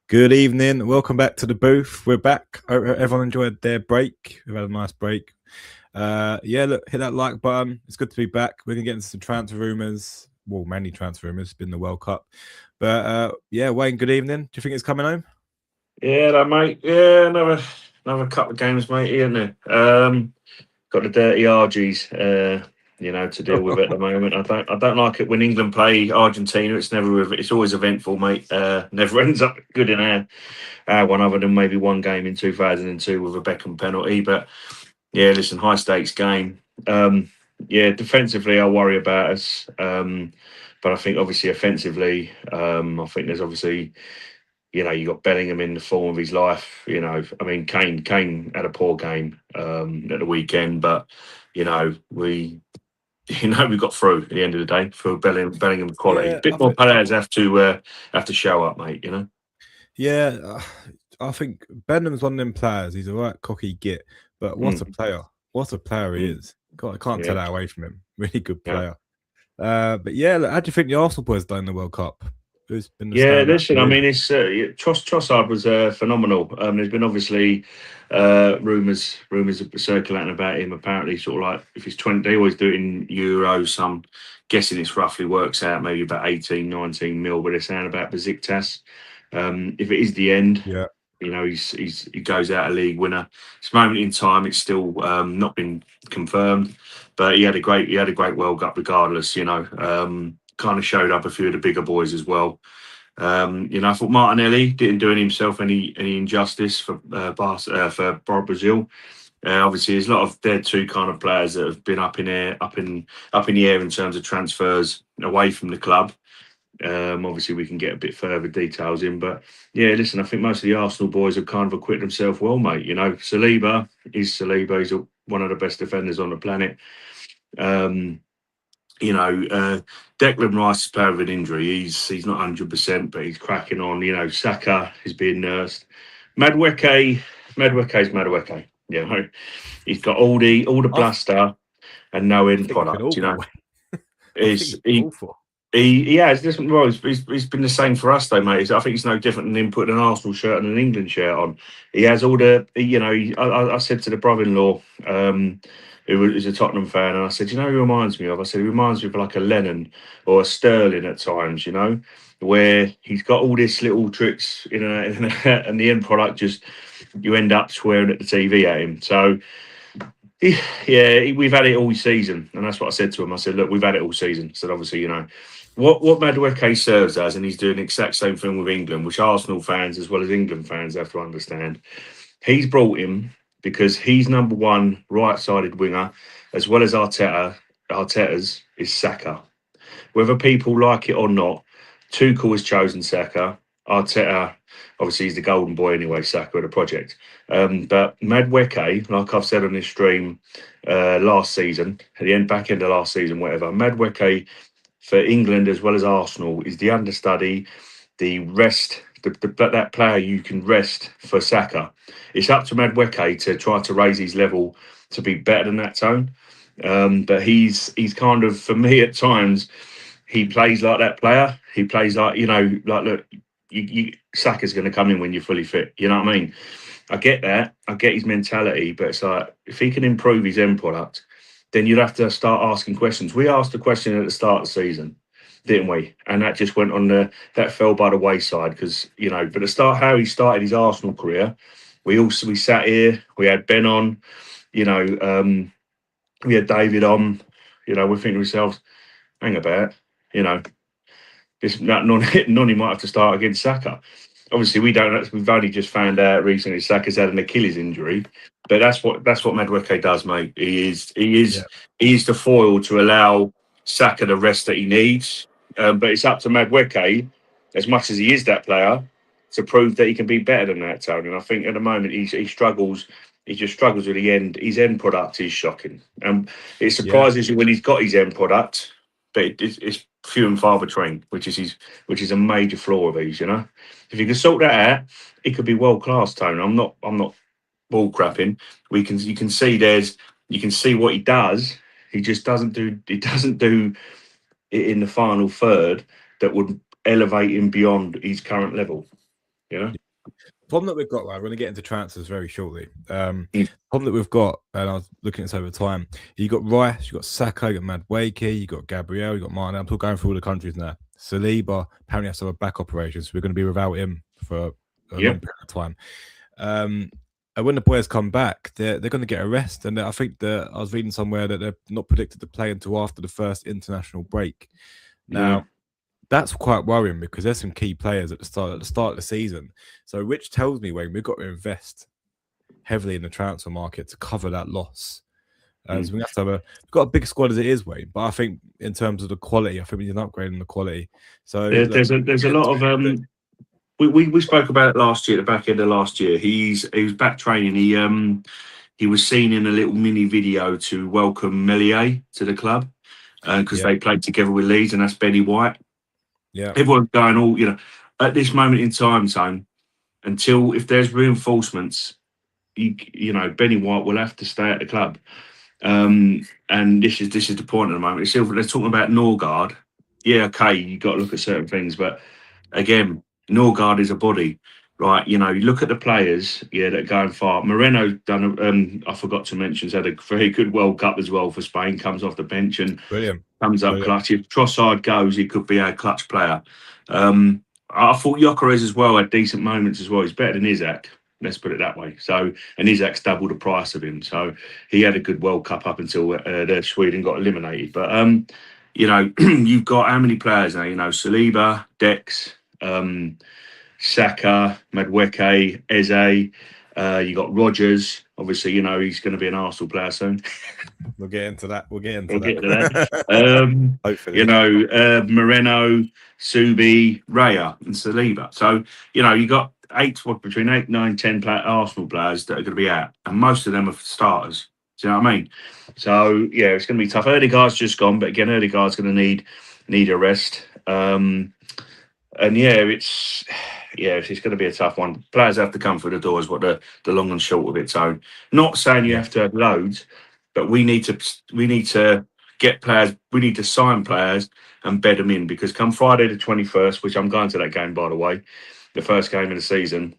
Good evening. Welcome back to the booth. We're back. Hope everyone enjoyed their break. We've had a nice break. Look, hit that like button. It's good to be back. We're gonna get into some transfer rumors. Well, mainly transfer rumors. It's been the World Cup. But Wayne, good evening. Do you think it's coming home? Yeah, mate. Yeah, another couple of games, mate, isn't it? Got the dirty RGs, to deal with at the moment. I don't like it when England play Argentina. It's always eventful, mate. Never ends up good in our one, other than maybe one game in 2002 with a Beckham penalty. But yeah, listen, high stakes game. Defensively, I worry about us. But I think obviously offensively, I think there's obviously, you got Bellingham in the form of his life. I mean, Kane had a poor game at the weekend, but we, we got through at the end of the day for Bellingham quality. Yeah, Bit more players have to show up, mate. yeah. I think Benham's one of them players. He's a right cocky git, but what a Mm, player! What a player he mm, is. God, I can't take yeah, that away from him. Really good yeah. player. Look, how do you think the Arsenal boys done in the World Cup? Who's been the Yeah, standout listen, for I you? mean, Trossard was phenomenal. There's been obviously rumours circulating about him. Apparently, sort of like if he's 20, they always do it in euros. So I'm guessing it's roughly works out maybe about 18, 19 mil. But they're saying about Besiktas. If it is the end, Yeah. he goes out a league winner. This moment in time, it's still not been confirmed, but he had a great World Cup regardless. Kind of showed up a few of the bigger boys as well. I thought Martinelli didn't do himself any injustice for Brazil. Obviously, there's a lot of they're two kind of players that have been up in the air in terms of transfers away from the club. Obviously, we can get a bit further details in, but yeah, listen, I think most of the Arsenal boys have kind of acquitted themselves well, mate. Saliba is Saliba. He's one of the best defenders on the planet. Um, Declan Rice is playing with an injury. He's not 100%, but he's cracking on. Saka is being nursed. Madweke, Madweke's Madweke. He's got all the I bluster and no I end think he's been product. awful, Wayne. I think Is he's been he? awful. He has different roles. He's been the same for us though, mate. I think it's no different than him putting an Arsenal shirt and an England shirt on. He has all the, I said to the brother-in-law, who is a Tottenham fan, and I said, he reminds me of? I said, he reminds me of like a Lennon or a Sterling at times, where he's got all this little tricks and the end product just, you end up swearing at the TV at him. So, we've had it all season, and that's what I said to him. I said, "Look, we've had it all season." I said, "Obviously, what Madueke serves as, and he's doing the exact same thing with England, which Arsenal fans as well as England fans have to understand. He's brought him because he's number one right-sided winger, as well as Arteta. Arteta's is Saka. Whether people like it or not, Tuchel has chosen Saka. Arteta, obviously, he's the golden boy anyway, Saka of the project. But Madweke, like I've said on this stream last season, at the back end of last season, whatever, Madweke for England as well as Arsenal is the understudy, the rest, that player you can rest for Saka. It's up to Madweke to try to raise his level to be better than that tone. But he's kind of, for me at times, he plays like that player. He plays like, like, look, Saka's going to come in when you're fully fit. You know what I mean? I get that. I get his mentality, but it's like if he can improve his end product, then you'd have to start asking questions. We asked a question at the start of the season, didn't we? And that just went on that fell by the wayside because but the start how he started his Arsenal career, we sat here, we had Ben on, you know, um, we had David on, we're thinking to ourselves, hang about, you know, this Noni might have to start against Saka. Obviously, we don't. We've only just found out recently Saka's had an Achilles injury, but that's what Madueke does, mate. Yeah. He is the foil to allow Saka the rest that he needs. But it's up to Madueke, as much as he is that player, to prove that he can be better than that, Tony. And I think at the moment he struggles. He just struggles with the end. His end product is shocking, and it Yeah. surprises you when he's got his end product, but it's few and far between, which is a major flaw of his. If you can sort that out, it could be world class, Tone. I'm not ball crapping. You can see what he does. He just doesn't do it in the final third that would elevate him beyond his current level. Problem that we've got, right? We're going to get into transfers very shortly. Mm. Problem that we've got, and I was looking at this over time. You got Rice, you got Saka, you got Madueke, you got Gabriel, you got Martin. I'm still going through all the countries now. Saliba apparently has to have a back operation, so we're going to be without him for a long Yep. period of time. And when the boys come back, they're going to get a rest. And I think that I was reading somewhere that they're not predicted to play until after the first international break. Yeah. Now, that's quite worrying because there's some key players at the start of the season. So, which tells me, Wayne, we've got to invest heavily in the transfer market to cover that loss. So we have to have we've got a big squad as it is, Wayne. But I think in terms of the quality, I think we need an upgrade in the quality. So look, There's a lot of we spoke about it last year, at the back end of last year. He was back training. He was seen in a little mini video to welcome Melier to the club because they played together with Leeds, and that's Benny White. yeah, Everyone's going all at this moment in time, Tone, until if there's reinforcements, Benny White will have to stay at the club. And this is the point at the moment. It's still, they're talking about Norgard. Yeah, okay, you got to look at certain things, but again, Norgard is a body, right? You look at the players, that are going far. Moreno done. I forgot to mention, he's had a very good World Cup as well for Spain. Comes off the bench and brilliant. comes up clutch. If Trossard goes, he could be our clutch player. I thought Gyökeres as well had decent moments as well. He's better than Isaac. Let's put it that way. So, and Isaac's double the price of him. So he had a good World Cup up until Sweden got eliminated. But you've got how many players now? Saliba, Dex, Saka, Madueke, Eze. You got Rogers. Obviously, he's going to be an Arsenal player soon. We'll get into that. We'll get into that. Hopefully, Moreno, Subi, Raya, and Saliba. So you got between 8, 9, 10 Arsenal players that are going to be out, and most of them are starters. Do you know what I mean? So it's going to be tough. Odegaard's just gone, but again, Odegaard's going to need a rest. And it's going to be a tough one. Players have to come through the door is what the long and short of it. So, not saying you have to have loads, but we need to get players. We need to sign players and bed them in because come Friday the 21st, which I'm going to that game by the way, the first game of the season.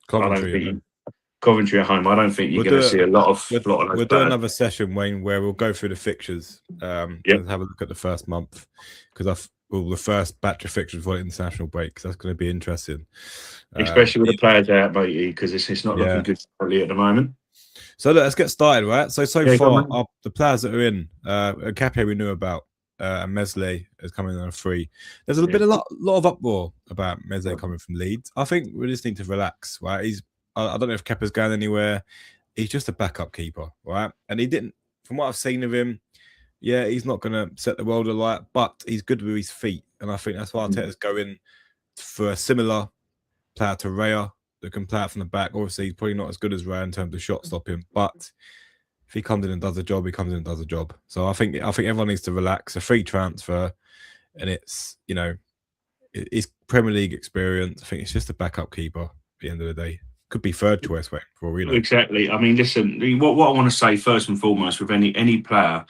Coventry at home. I don't think you're going to see a lot of. We'll do another session, Wayne, where we'll go through the fixtures and have a look at the first month because the first batch of fixtures for the international break. Because that's going to be interesting, especially with the players out, matey, because it's not looking good at the moment. So let's get started, right? So far, the players that are in, Capia we knew about, and Mesle is coming on a free. There's been a lot of uproar about Mesle coming from Leeds. I think we just need to relax, right? I don't know if Kepa's going anywhere. He's just a backup keeper, right? And he didn't, from what I've seen of him, he's not going to set the world alight, but he's good with his feet. And I think that's why Arteta's going for a similar player to Raya that can play out from the back. Obviously, he's probably not as good as Raya in terms of shot stopping, but if he comes in and does the job, he comes in and does the job. So I think everyone needs to relax. A free transfer, and it's it's Premier League experience. I think it's just a backup keeper at the end of the day. Could be third choice, for all we know. Exactly. I mean, listen. What I want to say first and foremost with any player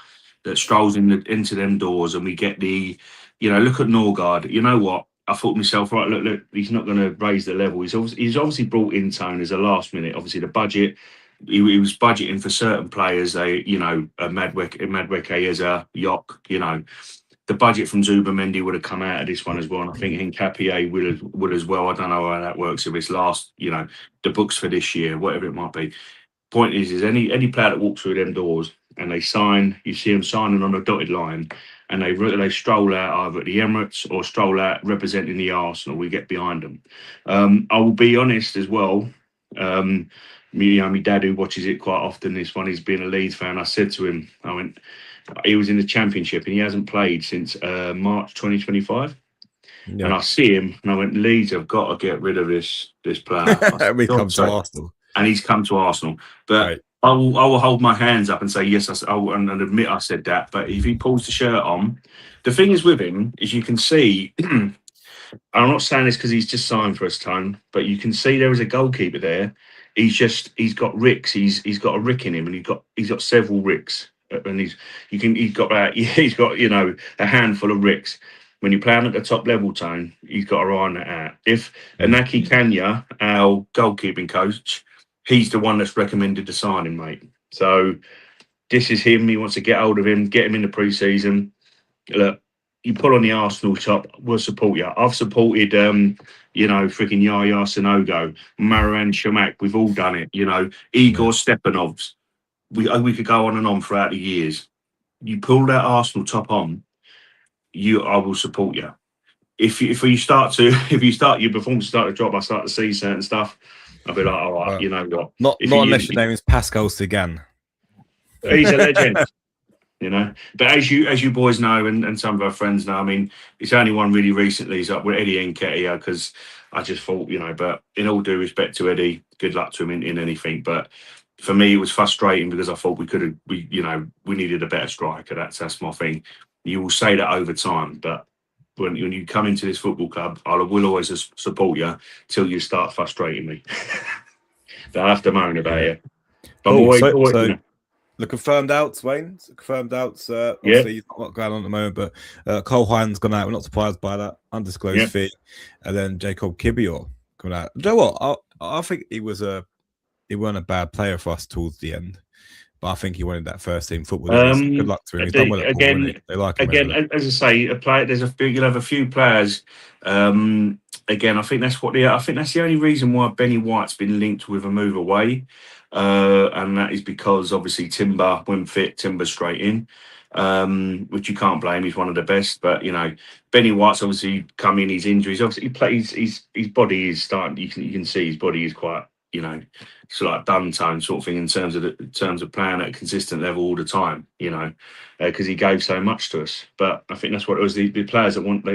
that strolls into them doors, and we get the, look at Norgard. You know what? I thought to myself, right, look, he's not going to raise the level. He's obviously brought in Tone as a last minute. Obviously, the budget. He was budgeting for certain players. A Madueke as a Yok. The budget from Zubamendi would have come out of this one as well, and I think Hincapié would as well. I don't know how that works if it's last, the books for this year, whatever it might be. Point is any player that walks through them doors and they sign, you see them signing on a dotted line, and they stroll out either at the Emirates or stroll out representing the Arsenal. We get behind them. I will be honest as well. My dad who watches it quite often, this one, he's been a Leeds fan. I said to him, he was in the Championship and he hasn't played since March 2025. Yeah. And I see him and I went, Leeds have got to get rid of this player. We come to Arsenal. And he's come to Arsenal. But right. I will hold my hands up and say, yes, and admit I said that. But if he pulls the shirt on, the thing is with him is you can see, I'm not saying this because he's just signed for us, Tone, but you can see there is a goalkeeper there. He's got ricks. He's got a rick in him, and he's got several ricks. And he's got a handful of ricks. when you're playing at the top level, Tone, he's got to iron that out. If Mm. Inaki Kanya, our goalkeeping coach, he's the one that's recommended the signing, mate. So this is him. He wants to get hold of him, get him in the pre-season. Look, you pull on the Arsenal top, we'll support you. I've supported, freaking Yaya Sanogo, Marouane Chamakh. We've all done it. Igor Stepanovs. We could go on and on throughout the years. You pull that Arsenal top on, I will support you. If you start your performance start to drop, I start to see certain stuff. I'll be like, all right, Well, you know what? Not unless your name is Pascal Sagan. He's a legend. But as you boys know, and some of our friends know, I mean, it's only one really recently is up with Eddie Nketiah, because I just thought, but in all due respect to Eddie, good luck to him in anything. But for me, it was frustrating because I thought we needed a better striker. That's my thing. You will say that over time, but when you come into this football club, I will always support you till you start frustrating me. But I have to moan about it. But Cool. always, So the confirmed outs, Wayne. Confirmed outs. Obviously, he's not going on at the moment, but Cole Hines gone out. We're not surprised by that. Undisclosed fee, and then Jacob Kibior coming out. You know what? I think he wasn't a bad player for us towards the end, but I think he wanted that first team football. Good luck to him. He's done well at Paul, they like him. Again, as I say, you'll have a few players. Again, I think that's the only reason why Benny White's been linked with a move away. And that is because obviously Timber, when fit, Timber's straight in, which you can't blame. He's one of the best. But Benny White's obviously come in. His injuries, obviously, he plays. His body is starting. You can see his body is quite sort of like done tone sort of thing in terms of playing at a consistent level all the time. Because he gave so much to us. But I think that's what it was. The players that want.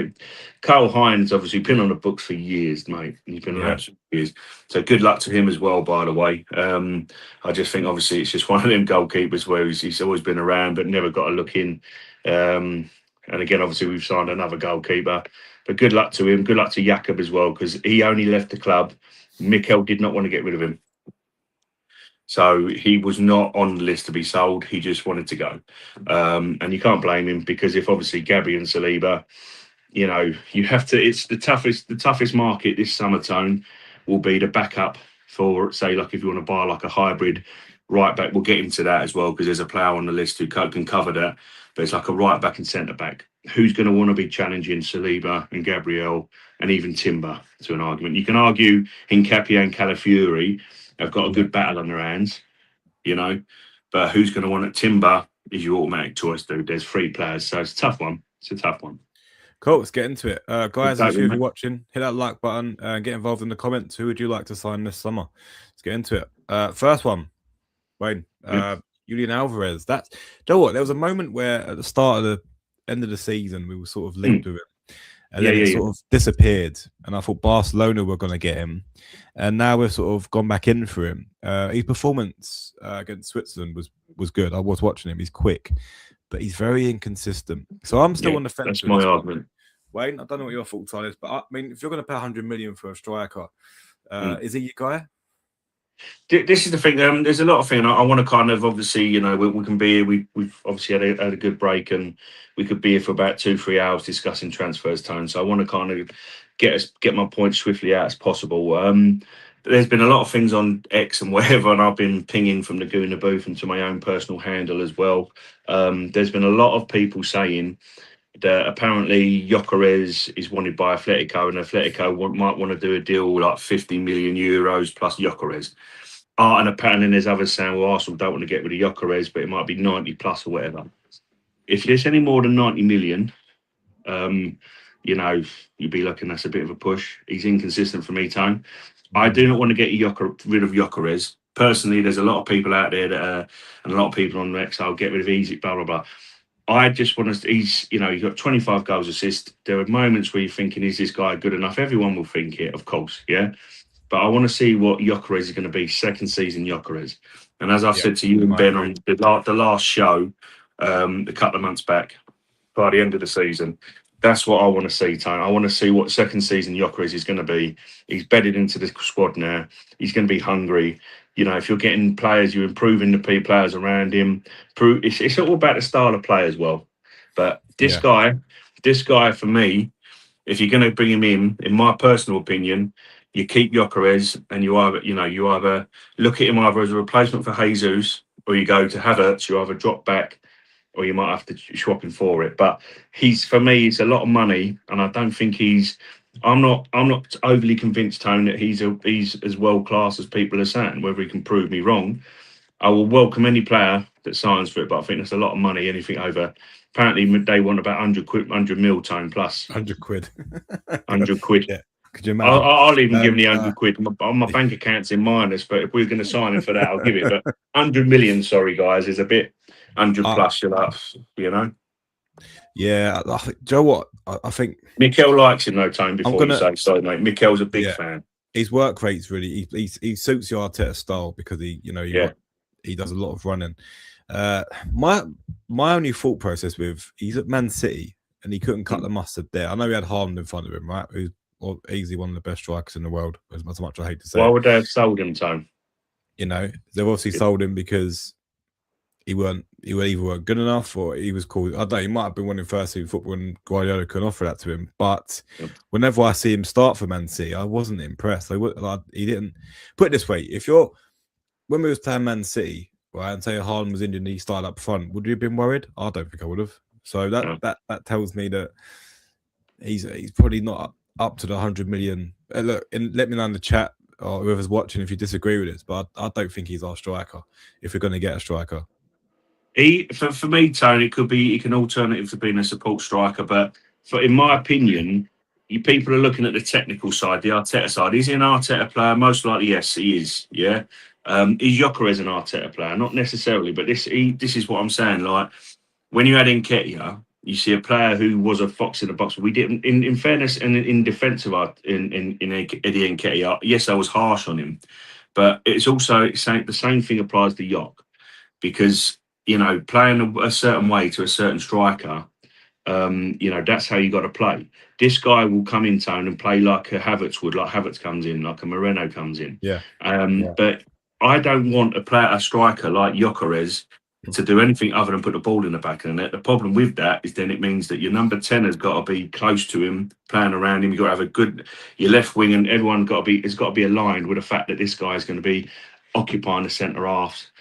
Carl Hines obviously been on the books for years, mate. He's been on absolute years. So good luck to him as well. By the way, I just think obviously it's just one of them goalkeepers where he's always been around but never got a look in. And again, obviously we've signed another goalkeeper. But good luck to him. Good luck to Jakob as well, because he only left the club. Mikel did not want to get rid of him. So he was not on the list to be sold. He just wanted to go. And you can't blame him, because if obviously Gabby and Saliba, you have to, it's the toughest market this summer, Tone, will be the backup for, say, like if you want to buy like a hybrid right back, we'll get into that as well, because there's a player on the list who can cover that. But it's like a right back and centre back. Who's going to want to be challenging Saliba and Gabriel and even Timber to an argument? You can argue Hincapié and Calafiori have got a good battle on their hands, but who's going to want it? Timber is your automatic choice, dude. There's 3 players, so it's a tough one. Cool, let's get into it. Guys, if you're watching, hit that like button and get involved in the comments. Who would you like to sign this summer? Let's get into it. First one, Wayne, Julian Alvarez. Do you know what? There was a moment where at the start of the end of the season, we were sort of linked with him. And then it sort of disappeared. And I thought Barcelona were going to get him. And now we've sort of gone back in for him. His performance against Switzerland was good. I was watching him. He's quick, but he's very inconsistent. So I'm still on the fence. That's my argument. Wayne, I don't know what your thoughts on this, but I mean, if you're going to pay 100 million for a striker, is he your guy? This is the thing. There's a lot of things. I want to kind of obviously, we can be here. We've obviously had a good break, and we could be here for about 2-3 hours discussing transfers, Tone. So I want to kind of get my point swiftly out as possible. There's been a lot of things on X and whatever, and I've been pinging from the Gooner booth into my own personal handle as well. There's been a lot of people saying that apparently Gyökeres is wanted by Atletico, and Atletico might want to do a deal like 50 million euros plus Gyökeres. And apparently there's others saying, well, Arsenal don't want to get rid of Gyökeres, but it might be 90 plus or whatever. If there's any more than 90 million, you'd be looking, that's a bit of a push. He's inconsistent for me, Tone. I do not want to get rid of Gyökeres. Personally, there's a lot of people out there and a lot of people on Rex, I'll get rid of Easy, blah, blah, blah. I just want to, he's got 25 goals assist. There are moments where you're thinking, is this guy good enough? Everyone will think it, of course, yeah. But I want to see what Gyökeres is going to be, second season Gyökeres. And as I said to you and Ben on the last show, a couple of months back, by the end of the season, that's what I want to see, Tone. I want to see what second season Gyökeres is going to be. He's bedded into the squad now. He's going to be hungry. If you're getting players, you're improving the players around him. It's all about the style of play as well. But this guy, This guy, for me, if you're going to bring him in my personal opinion, you keep Gyökeres and you either look at him either as a replacement for Jesus or you go to Havertz. You either drop back or you might have to swap him for it. But for me, it's a lot of money, and I don't think I'm not overly convinced, Tone, that he's as world class as people are saying. Whether he can prove me wrong, I will welcome any player that signs for it. But I think that's a lot of money. Anything over, apparently they want about 100 mil, Tone, plus 100 quid. 100 quid. Yeah. Could you imagine? I'll even give him the 100 quid. My bank account's in minus, but if we're going to sign him for that, I'll give it. But 100 million, sorry guys, is a bit 100 plus. You're like, you know. Yeah, do you know what? I think Mikel likes him, no time before you say sorry, mate. Mikel's a big fan. His work rate's really he suits the Arteta style because he does a lot of running. My only thought process with he's at Man City and he couldn't cut the mustard there. I know he had Haaland in front of him, right? Who's easily one of the best strikers in the world, as much as I hate to say. Why would they have sold him, Tone? You know, they've obviously sold him because he either weren't good enough or he was cool. I don't know, he might have been winning first team football and Guardiola couldn't offer that to him. But whenever I see him start for Man City, I wasn't impressed. He didn't put it this way. When we was playing Man City, right, and say Haaland was injured and he started up front, would you have been worried? I don't think I would have. So that tells me that he's probably not up to the 100 million. Look, and let me know in the chat or whoever's watching if you disagree with this, but I don't think he's our striker if we're going to get a striker. For me, Tony, it could be an alternative to being a support striker, but in my opinion, people are looking at the technical side, the Arteta side. Is he an Arteta player? Most likely, yes, he is. Yeah, is Gyökeres an Arteta player? Not necessarily, but this is what I'm saying. Like when you add in Nketiah, you see a player who was a fox in the box. We didn't, in fairness and in defence of in Eddie Nketiah. Yes, I was harsh on him, but it's also the same thing applies to Yok because. You know, playing a certain way to a certain striker, that's how you got to play. This guy will come in town and play like a Havertz would, like Havertz comes in, like a Moreno comes in. Yeah. But I don't want a striker like Gyökeres to do anything other than put the ball in the back of the net. The problem with that is then it means that your number 10 has got to be close to him, playing around him. You've got to have your left wing, and everyone has got to be aligned with the fact that this guy is going to be occupying the centre halves.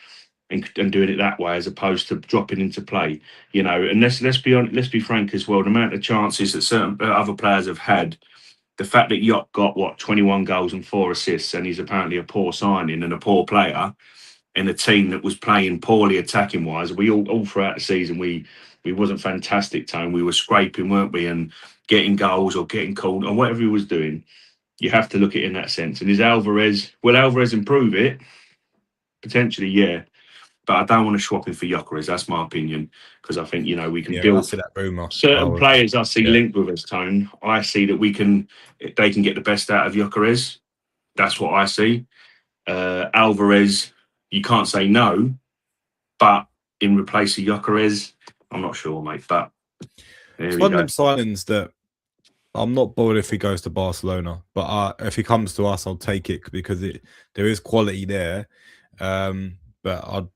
And doing it that way as opposed to dropping into play, and let's be frank as well. The amount of chances that certain other players have had, the fact that Yok got 21 goals and 4 assists, and he's apparently a poor signing and a poor player in a team that was playing poorly attacking wise. We all throughout the season we wasn't fantastic. Tone, we were scraping, weren't we, and getting goals or getting called or whatever he was doing. You have to look at it in that sense. And will Alvarez improve it? Potentially, yeah. But I don't want to swap him for Gyökeres. That's my opinion because I think we can build that rumour. Certain players I see linked with us, Tone. I see that they can get the best out of Gyökeres. That's what I see. Alvarez, you can't say no, but in replace of Gyökeres, I'm not sure, mate. But it's one of them signings that I'm not bothered if he goes to Barcelona, but if he comes to us, I'll take it because there is quality there. But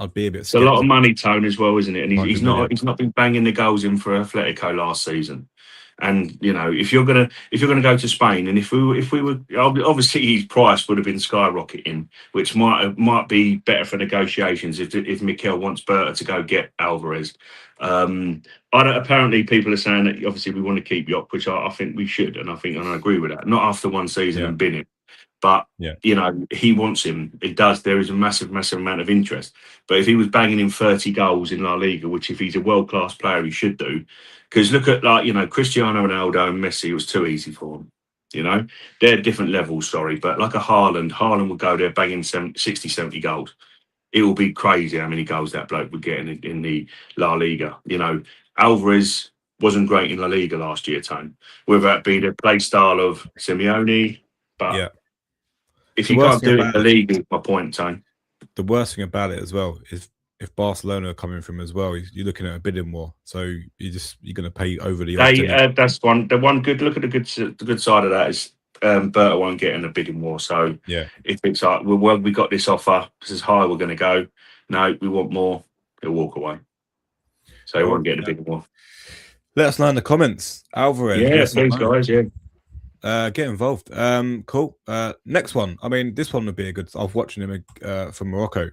I'd be a bit. It's a lot of money, Tone, as well, isn't it? And he's not been banging the goals in for Atletico last season. And if you're gonna go to Spain, and if we were obviously his price would have been skyrocketing, which might be better for negotiations if Mikel wants Berta to go get Alvarez. Apparently people are saying that obviously we want to keep Yok, which I think we should, and I agree with that. Not after one season and bin him. But, he wants him. It does. There is a massive, massive amount of interest. But if he was banging in 30 goals in La Liga, which if he's a world-class player, he should do. Because look at, Cristiano Ronaldo and Messi, it was too easy for them. They're different levels, sorry. But like a Haaland would go there banging 60, 70 goals. It will be crazy how many goals that bloke would get in the La Liga. Alvarez wasn't great in La Liga last year, Tone. Whether that be the play style of Simeone, but... If you can't do it in the league, is my point, Tone. The worst thing about it as well is if Barcelona are coming from as well, you're looking at a bidding war. So you're going to pay over the. That's one. The one good look at the good side of that is Berta won't get in a bidding war. So if it's like, well, we got this offer, this is high, we're going to go. No, we want more. He'll walk away. So he won't get in a bidding war. Let us know in the comments. Alvarez, Yeah, yes or please, no? guys. Yeah, Get involved. Cool. Next one. I mean, this one would be a good. I was watching him from Morocco,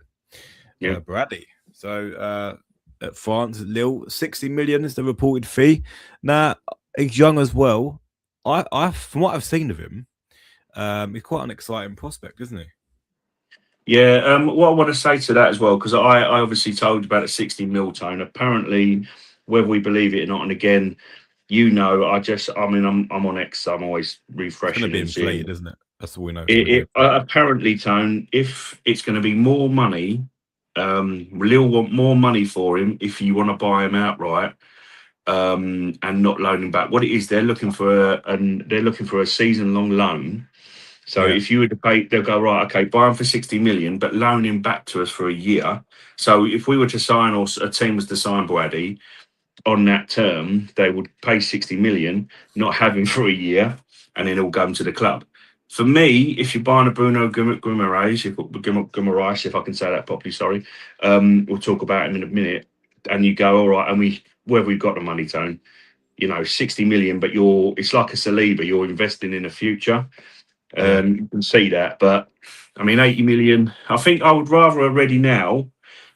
yeah. Bradley. So at France, Lille, 60 million is the reported fee. Now he's young as well. From what I've seen of him, he's quite an exciting prospect, isn't he? Yeah, what I want to say to that as well, because I obviously told you about a 60 mil tone. Apparently, whether we believe it or not, and again, I mean, I'm on X, so I'm always It's going to refreshing be and seeing. inflated, isn't it? That's all we know. It's going to be Apparently, Tone, if it's going to be more money, Lille want more money for him if you want to buy him outright, and not loan him back. What it is, they're looking for a season long loan. So yeah, if you were to pay, they'll go, right, okay, buy him for 60 million, but loan him back to us for a year. So if we were to sign, or a team was to sign Boadi on that term, they would pay 60 million, not have him for a year, and then he'll go to the club. For me, if you're buying a Bruno Guimaraes, if I can say that properly, sorry, we'll talk about him in a minute, and you go, all right, and where we've got the money, Tone, 60 million, but it's like a Saliba, you're investing in the future. yeah, You can see that, but I mean, 80 million. I think I would rather already now,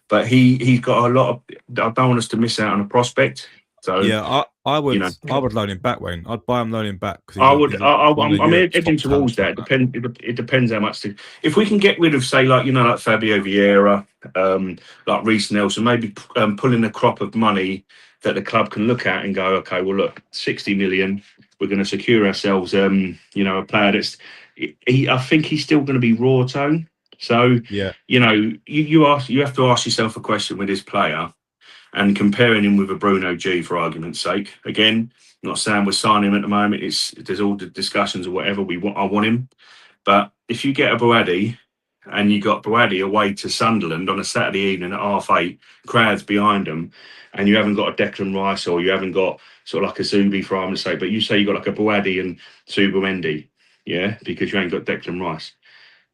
but he's got a lot of. I don't want us to miss out on a prospect. So yeah. I you would know, I would loan him back, Wayne. I'd buy him, loan him back because I would. one of I'm Europe's edging top towards talents that. right now. It depends how much. If we can get rid of, say, like Fabio Vieira, like Reece Nelson, maybe pulling a crop of money that the club can look at and go, okay, well, look, 60 million. We're going to secure ourselves, a player that's. I think he's still going to be raw tone. So, Yeah, you have to ask yourself a question with this player and comparing him with a Bruno G for argument's sake. Again, I'm not saying we're signing him at the moment. There's all the discussions or whatever we want. I want him, but if you get a Boadi and you got Boadi away to Sunderland on a Saturday evening at 8:30, crowds behind them, and you haven't got a Declan Rice or you haven't got sort of like a Zubi for argument's sake, but you say you got like a Boadi and Subumendi, yeah, because you ain't got Declan Rice.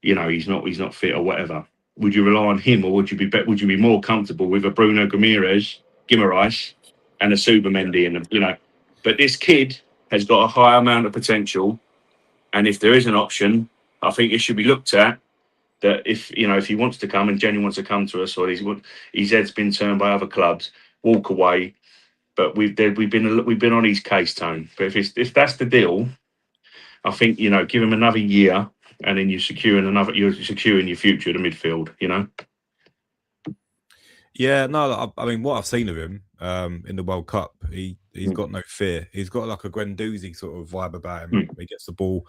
He's not fit or whatever. Would you rely on him, or would you be more comfortable with a Bruno Guimaraes, and a yeah, Subamendi, and But this kid has got a high amount of potential, and if there is an option, I think it should be looked at. That if he wants to come and Jenny wants to come to us, or his head's been turned by other clubs, walk away. But we've been on his case, Tone. But if that's the deal, I think give him another year, and then you're securing your future at the midfield. yeah. No, I mean, what I've seen of him in the World Cup, he's Mm, got no fear. He's got like a Guendouzi sort of vibe about him. mm, He gets the ball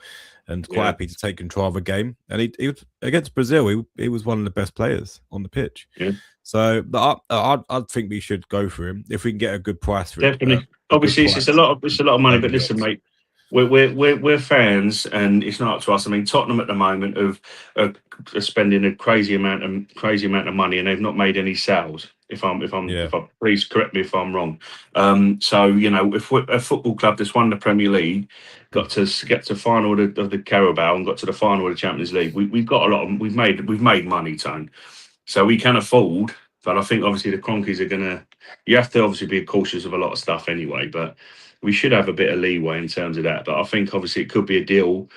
and quite yeah, happy to take control of a game. And he was against Brazil. He was one of the best players on the pitch. yeah, So I think we should go for him if we can get a good price for it. definitely. A good Obviously, it's a price. lot of money, but Nobody listen, else. mate, we're fans, and it's not up to us. I mean, Tottenham at the moment are spending a crazy amount of money, and they've not made any sales. Yeah, Please correct me if I'm wrong. So if we're a football club that's won the Premier League, got to get to final of the Carabao and got to the final of the Champions League, we've got a lot of we've made money, Tone. So we can afford. But I think obviously the Cronkies are gonna. You have to obviously be cautious of a lot of stuff anyway, but we should have a bit of leeway in terms of that. But I think obviously it could be a deal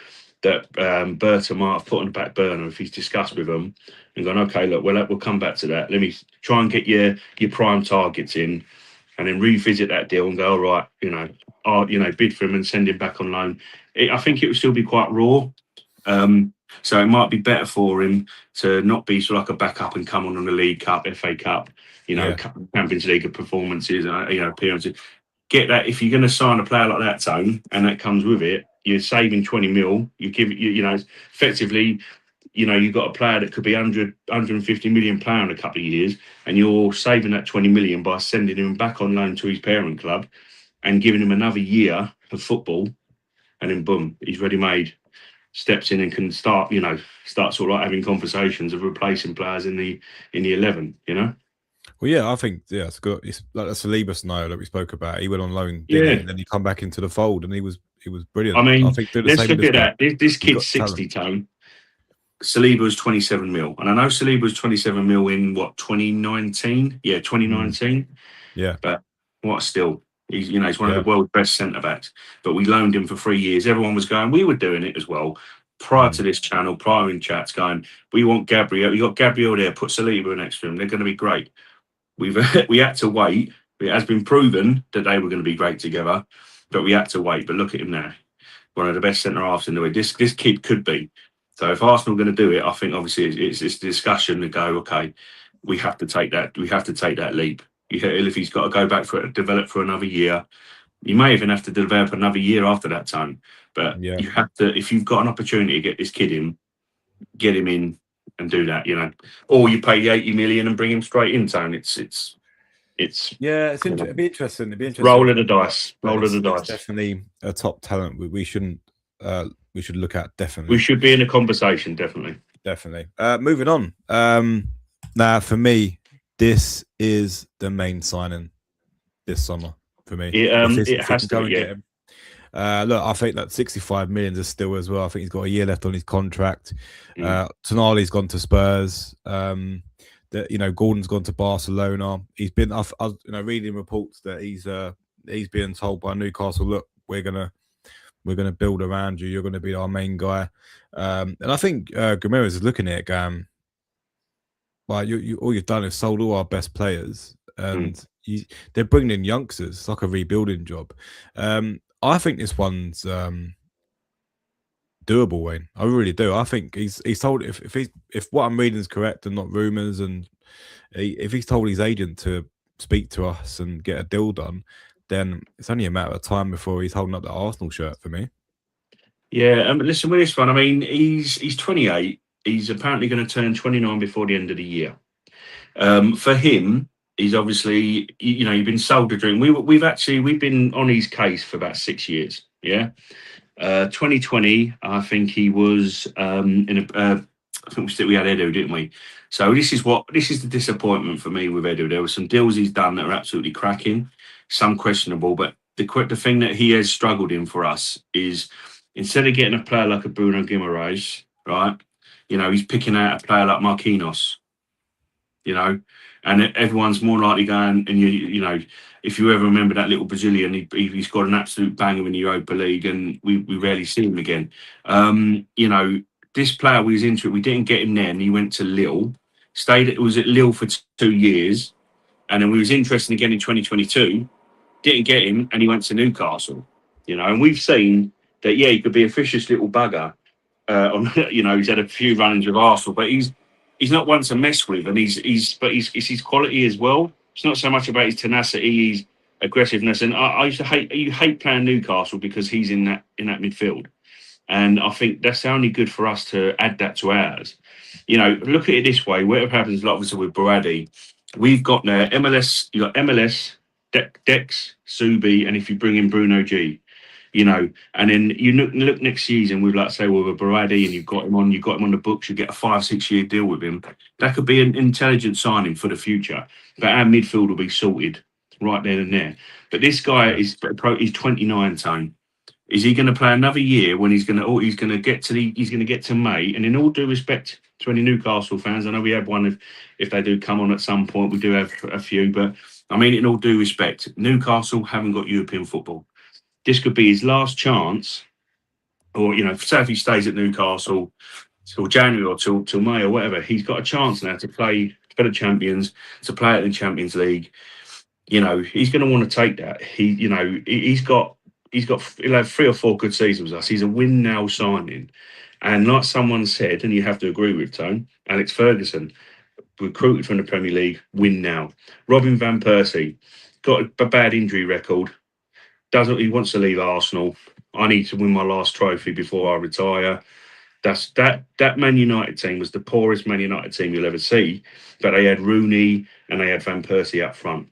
that Berta might have put on the back burner if he's discussed with them and gone, okay, look, we'll come back to that. Let me try and get your prime targets in, and then revisit that deal and go, all right, bid for him and send him back on loan. I think it would still be quite raw. So it might be better for him to not be sort of like a backup and come on the League Cup, FA Cup, yeah, Champions League performances, appearances. Get that if you're going to sign a player like that, Tone, and that comes with it, you're saving 20 mil. Effectively, you've got a player that could be 150 million player in a couple of years, and you're saving that 20 million by sending him back on loan to his parent club and giving him another year of football, and then boom, he's ready made, steps in and can start sort of like having conversations of replacing players in the 11. well, yeah, I think it's good. It's like the Saliba scenario that we spoke about. He went on loan, didn't he? Yeah. And then he come back into the fold, and he was I brilliant. I mean, think do the let's same with look this at guy. that. This He's kid's got talent. 60, Tone. Saliba was 27 mil. And I know Saliba was 27 mil in what, 2019? Yeah, Mm, 2019. yeah, But what still? He's one of Yeah. the world's best centre backs. But we loaned him for 3 years. Everyone was going. We were doing it as well. Prior to this channel, prior in chats, going, we want Gabriel. You got Gabriel there. Put Saliba next to him. They're going to be great. We had to wait. It has been proven that they were going to be great together, but we had to wait. But look at him now, one of the best centre halves in the league. This kid could be. So if Arsenal are going to do it, I think obviously it's a discussion to go. Okay, we have to take that. We have to take that leap. If he's got to go back for it, develop for another year, you may even have to develop another year after that time. But Yeah. you have to, if you've got an opportunity to get this kid in, get him in and do that. Or you pay the 80 million and bring him straight in. Town. It's Yeah, it'd be interesting. It'd be interesting. Roll of the dice. Roll of the It's dice. definitely a top talent. We shouldn't. We should look at definitely. We should be in a conversation. Definitely. Moving on. Now for me, this is the main signing this summer for me. It has to be. Get him. Look, I think that 65 million is still as well. I think he's got a year left on his contract. Tonali's gone to Spurs. Gordon's gone to Barcelona. He's been, I was reading reports that he's being told by Newcastle, look, we're gonna build around you. You're gonna be our main guy. And I think Gooner is looking at it, going, well, you all you've done is sold all our best players, and they're bringing in youngsters. It's like a rebuilding job. I think this one's doable, Wayne. I really do. I think he's told if what I'm reading is correct and not rumours, and if he's told his agent to speak to us and get a deal done, then it's only a matter of time before he's holding up the Arsenal shirt for me. Yeah, listen, with this one, I mean, he's 28. He's apparently going to turn 29 before the end of the year. For him, he's obviously, you've been sold a dream. We've been on his case for about 6 years. Yeah. 2020, I think he was I think we had Edu, didn't we? So this is the disappointment for me with Edu. There were some deals he's done that are absolutely cracking, some questionable, but the thing that he has struggled in for us is instead of getting a player like a Bruno Guimaraes, right? He's picking out a player like Marquinhos, and everyone's more likely going, and if you ever remember that little Brazilian, he's got an absolute banger in the Europa League, and we rarely see him again. This player we was into it, we didn't get him then. He went to Lille, was at Lille for 2 years, and then we was interested again in 2022, didn't get him, and he went to Newcastle. And we've seen that, he could be a vicious little bugger. He's had a few run-ins with Arsenal, but he's not one to mess with, and it's his quality as well. It's not so much about his tenacity, his aggressiveness. And I used to hate playing Newcastle because he's in that midfield, and I think that's only good for us to add that to ours. Look at it this way: whatever happens, obviously with Baradi, we've got there MLS. You got MLS, Dex, Subi, and if you bring in Bruno G. And then you look next season with, like, say, with a Baradi, and you've got him on the books, you get a 5-6 year deal with him. That could be an intelligent signing for the future. But our midfield will be sorted right then and there. But this guy he's 29, Tone. Is he going to play another year when he's going to get to May? And in all due respect to any Newcastle fans, I know we have one if they do come on at some point, we do have a few, but I mean, in all due respect, Newcastle haven't got European football. This could be his last chance, or say if he stays at Newcastle till January or till May or whatever, he's got a chance now to play for the champions, to play at the Champions League. He's going to want to take that. He'll have 3 or 4 good seasons with us. He's a win now signing, and like someone said, and you have to agree with, Tone, Alex Ferguson, recruited from the Premier League, win now. Robin van Persie got a bad injury record. He wants to leave Arsenal. I need to win my last trophy before I retire. That Man United team was the poorest Man United team you'll ever see, but they had Rooney and they had Van Persie up front,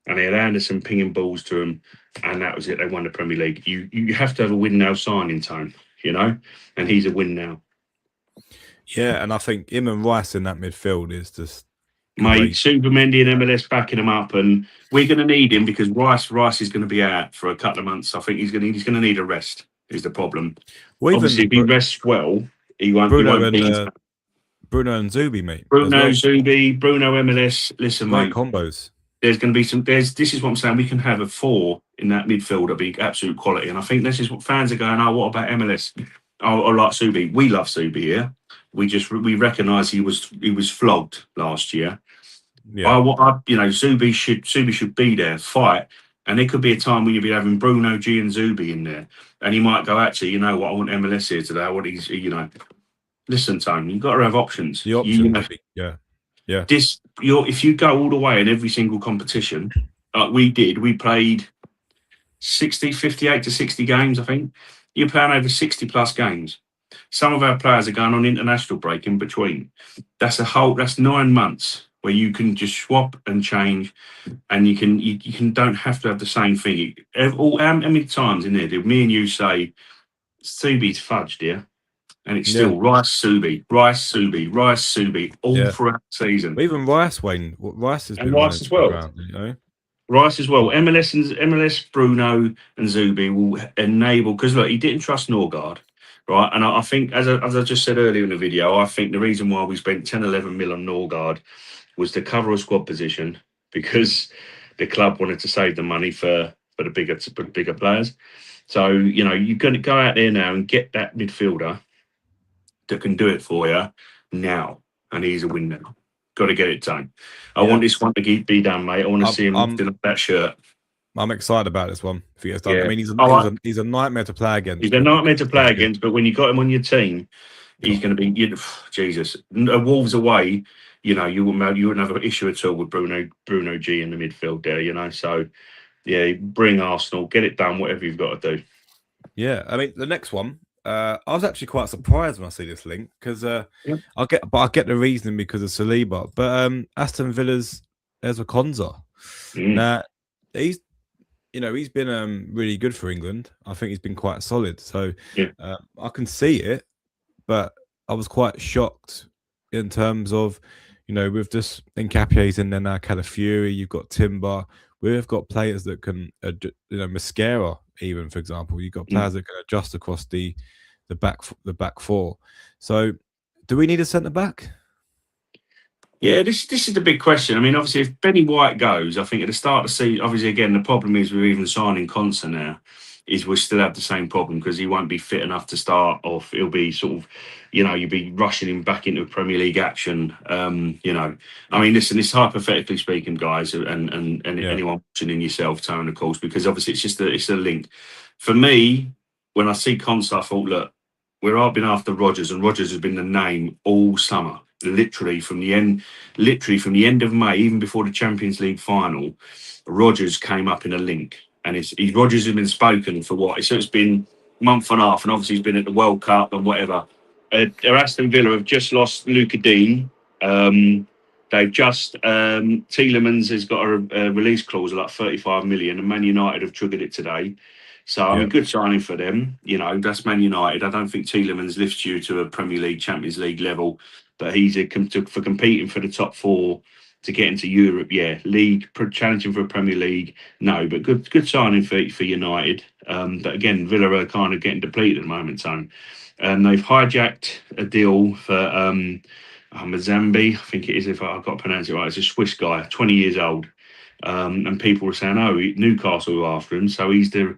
and they had Anderson pinging balls to them, and that was it. They won the Premier League. You have to have a win now signing, Tone, and he's a win now. Yeah, and I think him and Rice in that midfield is just Mate, Supermendy and MLS backing him up, and we're going to need him because Rice is going to be out for a couple of months. I think he's going to need a rest. Is the problem? Well, obviously, if he rests well, he won't. Bruno and Zubi, mate. Bruno Zubi, Bruno MLS. Listen, great mate. combos. there's going to be some. This is what I'm saying. We can have a 4 in that midfield that'll be absolute quality, and I think this is what fans are going. Oh, what about MLS? Oh, I like Subi. We love Subi here. We recognise he was flogged last year. Yeah. Subi should be there, fight, and there could be a time when you'll be having Bruno G and Zubi in there, and he might go, actually, you know what, I want MLS here today. I want these, Listen, Tony, you've got to have options. The options would be, yeah. If you go all the way in every single competition, like we did, we played 58 to 60 games, I think. You're playing over 60 plus games. Some of our players are going on international break in between. That's 9 months where you can just swap and change, and you don't have to have the same thing. How many times in there did me and you say, Subi's fudged, dear? And it's still Rice Subi all throughout the season. But even Rice, Wayne, Rice has been Rice as well. Around, Rice as well. MLS, Bruno and Zubi will enable, because look, he didn't trust Norgard, right? And I think, as I just said earlier in the video, I think the reason why we spent 10, 11 mil on Norgard was to cover a squad position, because the club wanted to save the money for the bigger players. So, you're going to go out there now and get that midfielder that can do it for you now, and he's a winner. Got to get it done. I want this one to be done, mate. I want to see him lifting up that shirt. I'm excited about this one if he gets done. Yeah. I mean, he's a nightmare to play against. He's a nightmare to play against, but when you got him on your team, he's going to be Jesus. Wolves away, you wouldn't have an issue at all with Bruno G in the midfield there. So yeah, bring Arsenal, get it done, whatever you've got to do. Yeah, I mean the next one. I was actually quite surprised when I see this link, because I get the reasoning because of Saliba, but Aston Villa's Ezra Konza. Now he's been really good for England. I think he's been quite solid. So I can see it, but I was quite shocked in terms of, with this Nkapie's in there now, Calafiori, you've got Timber, we've got players that can, Mascara even, for example, you've got players that can adjust across the back four. So do we need a centre back? Yeah, this is the big question. I mean, obviously, if Benny White goes, I think at the start of the season, obviously, again, the problem is we're even signing Conser now, is we'll still have the same problem because he won't be fit enough to start off. He'll be sort of, you'll be rushing him back into Premier League action. I mean, listen, this hypothetically speaking, guys, and anyone watching in yourself, Tone, of course, because obviously it's a link. For me, when I see Conser, I thought, look, we're been after Rodgers, and Rodgers has been the name all summer. Literally from the end of May, even before the Champions League final, Rodgers came up in a link, and Rodgers has been spoken for what? So it's been a month and a half, and obviously he's been at the World Cup and whatever. Aston Villa have just lost Luca Dean. They've just Tielemans has got a release clause of like 35 million, and Man United have triggered it today. So, I mean, good signing for them. That's Man United. I don't think Tielemans lifts you to a Premier League, Champions League level, but he's for competing for the top four to get into Europe. Yeah, league, challenging for a Premier League. No, but good signing for United. But again, Villa are kind of getting depleted at the moment, so. They've hijacked a deal for Mazambi, I think it is, if I've got to pronounce it right. It's a Swiss guy, 20 years old. And people were saying, Newcastle are after him, so he's the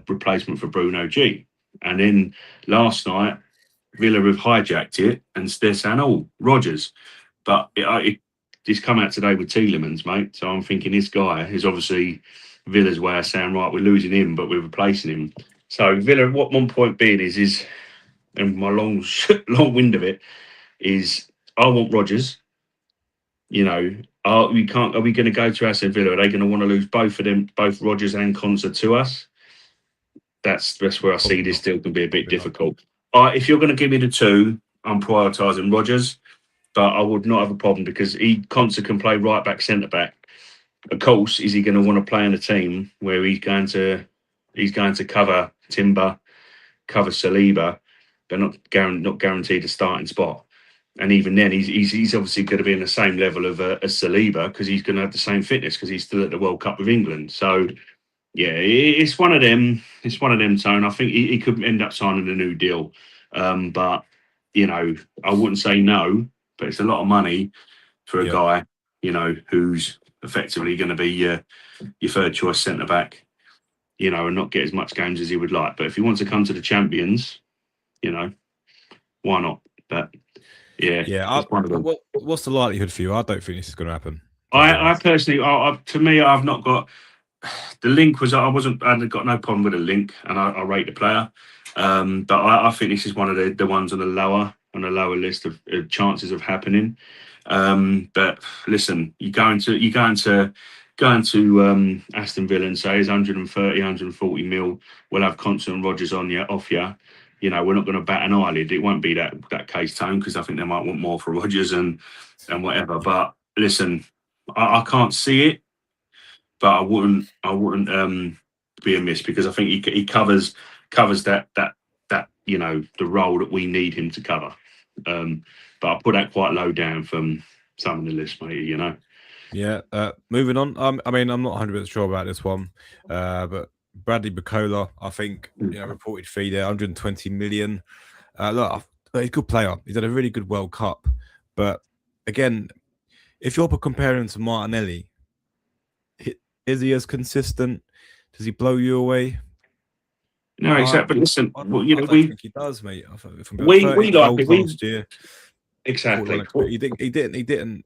replacement for Bruno G. And then last night, Villa have hijacked it, and they're saying, Rodgers. But it's come out today with Tielemans, mate. So I'm thinking this guy is obviously Villa's way of saying, right, we're losing him, but we're replacing him. So Villa, what one point being is, and my long wind of it is, I want Rodgers. Are we going to go to Aston Villa? Are they going to want to lose both of them, both Rodgers and Konsa, to us? That's where I see this still can be a bit difficult. If you're going to give me the two, I'm prioritising Rodgers, but I would not have a problem because Konsa can play right back, centre back. Of course, is he going to want to play in a team where he's going to cover Timber, cover Saliba, but not guaranteed a starting spot. And even then, he's obviously going to be in the same level of as Saliba because he's going to have the same fitness because he's still at the World Cup with England. So, yeah, it's one of them. It's one of them, Tone. I think he could end up signing a new deal. But, I wouldn't say no, but it's a lot of money for a guy, who's effectively going to be your third choice centre back, you know, and not get as much games as he would like. But if he wants to come to the champions, you know, why not? But yeah, Yeah. it's one of them. What's the likelihood for you? I don't think this is going to happen. To be I honest. personally, to me, I've not got the link. I hadn't got no problem with the link, and I rate the player. But I think this is one of the ones on the lower list of chances of happening. But listen, going to Aston Villa and say it's 130, 140 mil. We'll have Constant Rogers on you, off you. You know, we're not going to bat an eyelid. It won't be that case, Tone, because I think they might want more for Rogers and whatever. But listen, I can't see it, but I wouldn't be amiss because I think he covers that you know the role that we need him to cover. But I put that quite low down from some of the list, mate. You know. Yeah. Moving on. I mean, I'm not 100% sure about this one, but Bradley Bacola, I think, reported fee there, 120 million. Look, he's a good player. He's had a really good World Cup, but again, if you're comparing to Martinelli, is he as consistent? Does he blow you away? No, exactly. But listen, I you know, don't think he does, mate. we 13 like goals it. last year. Exactly. He didn't.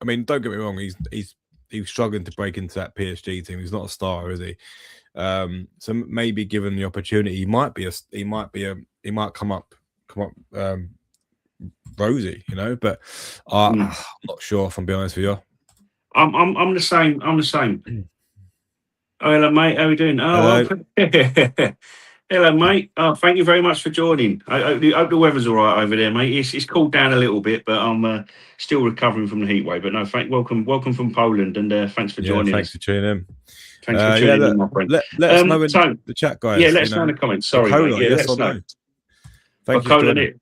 I mean, don't get me wrong. He's struggling to break into that PSG team. He's not a starter, is he? So maybe given the opportunity, he might come up rosy, you know. But I'm not sure, if I'm being honest with you. I'm the same. I'm the same. Oh, hello, mate. How are you doing? Oh, hello, mate. Oh, thank you very much for joining. I hope the weather's all right over there, mate. It's cooled down a little bit, but I'm still recovering from the heat wave. But no, welcome from Poland, and thanks for joining thanks us. for tuning in. Thanks for tuning in, my friend. Let us know in the chat, guys. Yeah, let us know in the comments. Sorry, mate. Yeah, yes or no. Thank you for joining.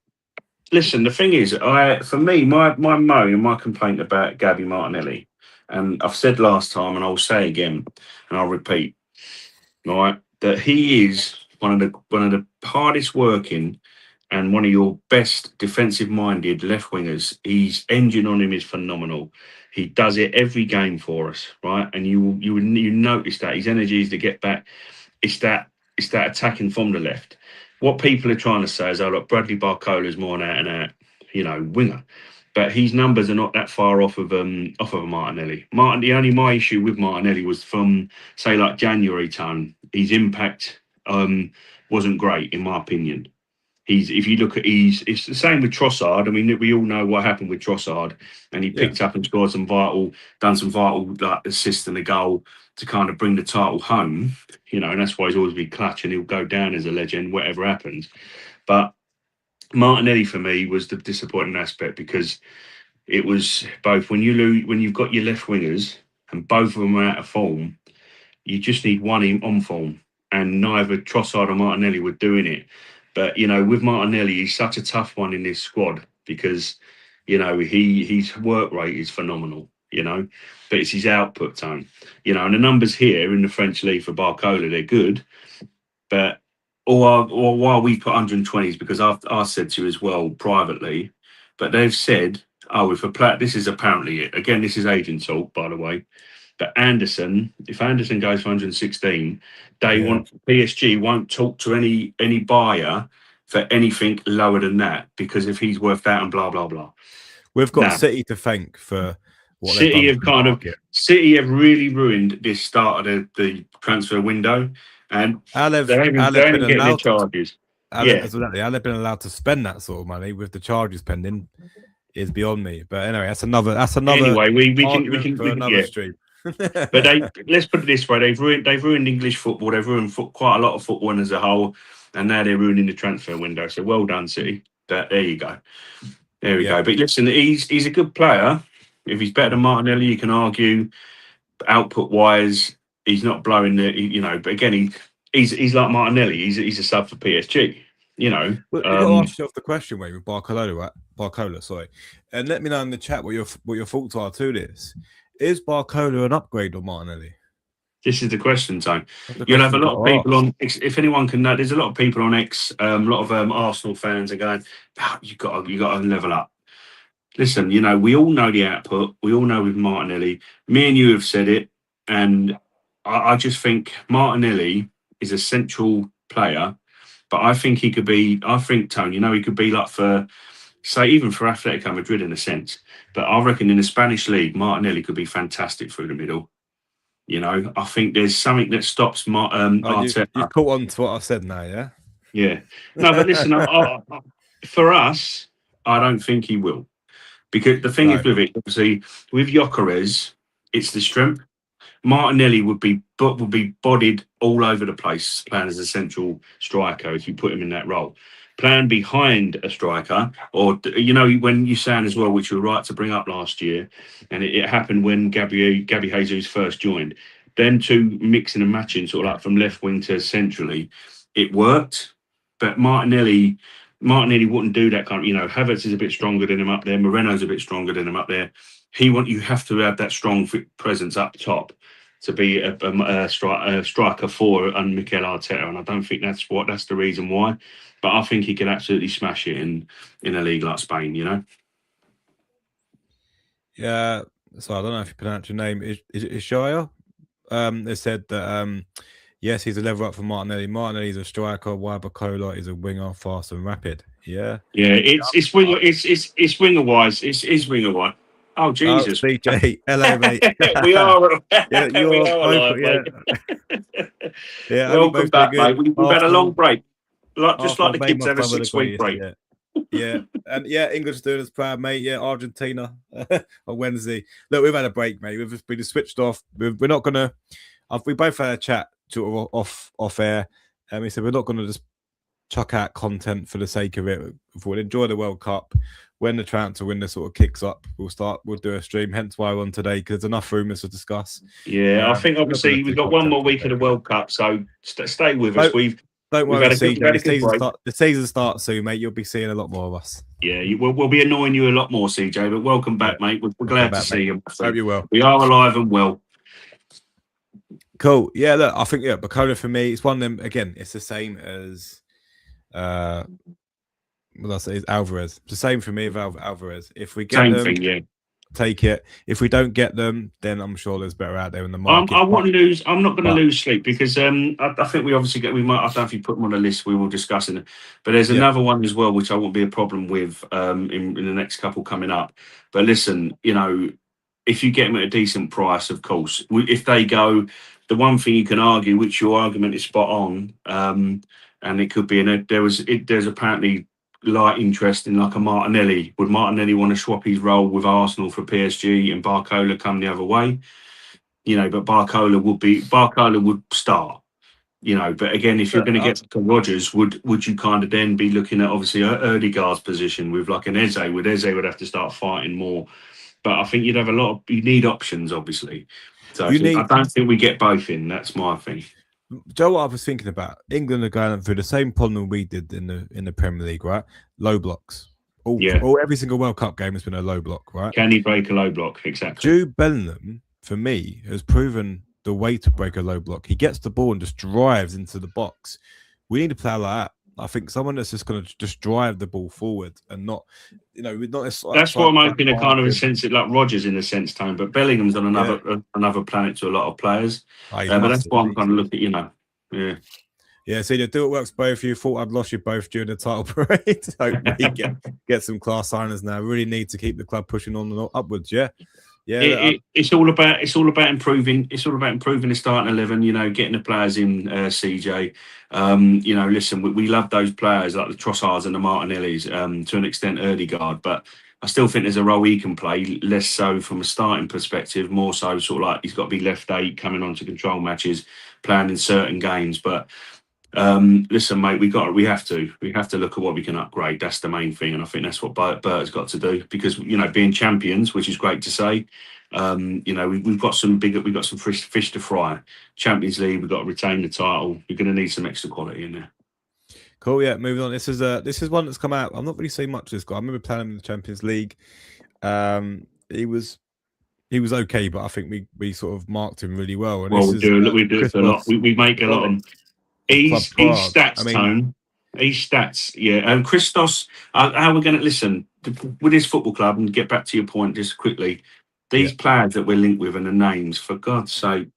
Listen, the thing is, for me, my moan and my complaint about Gabby Martinelli, and I've said last time, and I'll say again, and I'll repeat, right, that he is one of the hardest working and one of your best defensive minded left wingers. His engine on him is phenomenal. He does it every game for us, right? And you notice that his energy is to get back. It's that attacking from the left. What people are trying to say is, oh look, Bradley Barcola is more an out and out, you know, winger. But his numbers are not that far off of Martinelli. My issue with Martinelli was from say like January time. His impact wasn't great in my opinion. If you look at it's the same with Trossard. I mean, we all know what happened with Trossard, and he picked up and scored done some vital like assist and a goal to kind of bring the title home, you know, and that's why he's always been clutch and he'll go down as a legend, whatever happens. But Martinelli for me was the disappointing aspect because it was both when you've got your left wingers and both of them are out of form, you just need one on form, and neither Trossard or Martinelli were doing it. But you know, with Martinelli, he's such a tough one in this squad because you know his work rate is phenomenal. You know, but it's his output time. You know, and the numbers here in the French league for Barcola, they're good, but or while we put 120s because I said to you as well privately, but they've said, oh, if a player, this is apparently it. Again, this is agent talk, by the way. But if Anderson goes for 116, PSG won't talk to any buyer for anything lower than that because if he's worth that and blah blah blah. We've got City to thank for what City they've done. City have really ruined this start of the transfer window, and they're even getting their charges. Has been allowed to spend that sort of money with the charges pending is beyond me. But anyway, that's another. Anyway, we can for another stream. But let's put it this way: they've ruined English football. They've ruined quite a lot of football as a whole, and now they're ruining the transfer window. So well done, City. But there you go. There we go. But listen, he's a good player. If he's better than Martinelli, you can argue. Output wise, he's not blowing the. But again, he's like Martinelli. He's a sub for PSG. You know, well, you got to ask yourself the question, Wade, with Barcola, sorry, and let me know in the chat what your thoughts are to this. Is Barcola an upgrade on Martinelli? This is the question, Tone. You'll have a lot of people on. If anyone can know, there's a lot of people on X. A lot of Arsenal fans are going, oh, you got to level up. listen, you know, we all know the output. We all know with Martinelli. Me and you have said it, and I just think Martinelli is a central player. But I think he could be. I think Tony, you know, he could be like for say even for Atletico Madrid in a sense. But I reckon in the Spanish league, Martinelli could be fantastic through the middle. You know, I think there's something that stops Oh, you've Arteta. caught on to what I said now, yeah. Yeah. No, but listen, for us, I don't think he will. Because the thing is Right. with it, obviously, with Gyökeres, it's the strength. Martinelli would be bodied all over the place playing as a central striker if you put him in that role. Playing behind a striker, or you know, when you saying as well, which you were right to bring up last year, and it happened when Gabby Jesus first joined. Them two mixing and matching, sort of like from left wing to centrally, it worked. But Martinelli wouldn't do that kind of. You know, Havertz is a bit stronger than him up there. Moreno's a bit stronger than him up there. You have to have that strong presence up top to be a striker for and Mikel Arteta, and I don't think that's the reason why. But I think he could absolutely smash it in a league like Spain. You know. Yeah. So I don't know if you pronounce your name. Is it Ishaya? They said that yes, he's a level up for Martinelli. Martinelli's a striker. Wabakola is a winger, fast and rapid. Yeah. Yeah, it's winger wise. It's winger wise. Oh Oh, Jesus! CJ, hello, mate. we are Yeah, we you're are both. alive, Yeah, mate. yeah. Hope you Welcome both doing back, mate. good. We've had a long break, just like Arsenal the made kids my have a brother the 6 week greatest. break. Yeah, yeah, and yeah, England's doing us proud, mate. Yeah, Argentina on Wednesday. Look, we've had a break, mate. We've just been switched off. We're not gonna. We both had a chat sort of off air, and we said we're not gonna just chuck out content for the sake of it. If we'll enjoy the World Cup, when the transfer window sort of kicks up, we'll do a stream. Hence why we're on today, because there's enough rumours to discuss. Yeah, I think We're not gonna obviously we've do got one content more for the week of the sake of it. World Cup, so stay with us. Don't We've worry, had a good, we've CJ. had a good break. The season starts soon, mate. You'll be seeing a lot more of us. Yeah, we'll be annoying you a lot more, CJ. But welcome Yeah, back, mate. We're welcome glad to back, mate. see you. Hope you will. We are alive and well. Cool. Yeah, look, I think Bacola for me, it's one of them. Again, it's the same as what I say is Alvarez. It's the same for me with Alvarez. If we get Same them, thing, yeah. take it. If we don't get them, then I'm sure there's better out there in the market. I won't lose. I'm not going to but- lose sleep because I think we obviously get. We might. I don't know if you put them on a list. We will discuss it. But there's Yeah. another one as well, which I won't be a problem with in the next couple coming up. But listen, you know, if you get them at a decent price, of course. If they go, the one thing you can argue, which your argument is spot on, and it could be there's apparently light interest in like a Martinelli. Would Martinelli want to swap his role with Arsenal for PSG and Barcola come the other way? You know, but Barcola would start. You know, but again, if you're going to get to Rodgers, would you kind of then be looking at obviously Erdegaard's position with like an Eze? Would Eze would have to start fighting more? But I think you'd have you need options, obviously. So I don't think we get both in. That's my thing. Joe, what I was thinking about, England are going through the same problem we did in the Premier League, right? Low blocks. Every single World Cup game has been a low block, right? Can he break a low block? Exactly. Jude Bellingham, for me, has proven the way to break a low block. He gets the ball and just drives into the box. We need a player like that. I think someone that's just going to just drive the ball forward and not, not. That's what I'm hoping. A kind of a sense, like Rodgers in a sense, time, but Bellingham's on another planet to a lot of players. But that's why I'm kind of looking. Yeah. Yeah, so you do what works both of you. Thought I'd lost you both during the title parade. Hope we get some class signers now. Really need to keep the club pushing on and upwards. Yeah. Yeah, it's all about improving. It's all about improving the starting 11. You know, getting the players in. CJ, you know, listen, we love those players like the Trossards and the Martinellis to an extent, Erdegaard, but I still think there's a role he can play. Less so from a starting perspective, more so sort of like he's got to be left 8 coming on to control matches, playing in certain games, but. Listen, mate, we have to look at what we can upgrade. That's the main thing, and I think that's what Bert has got to do because being champions, which is great to say, we've got some fish to fry. Champions League, we've got to retain the title. You're going to need some extra quality in there. Cool, yeah. Moving on. This is one that's come out. I'm not really saying much of this guy. I remember playing him in the Champions League. He was okay, but I think we sort of marked him really well. And we do it for a lot. We make a lot of. He's stats, Tone. He's stats, yeah. And Christos, how we're going to listen? with this football club, and get back to your point just quickly, Yeah. these players that we're linked with and the names, for God's sake,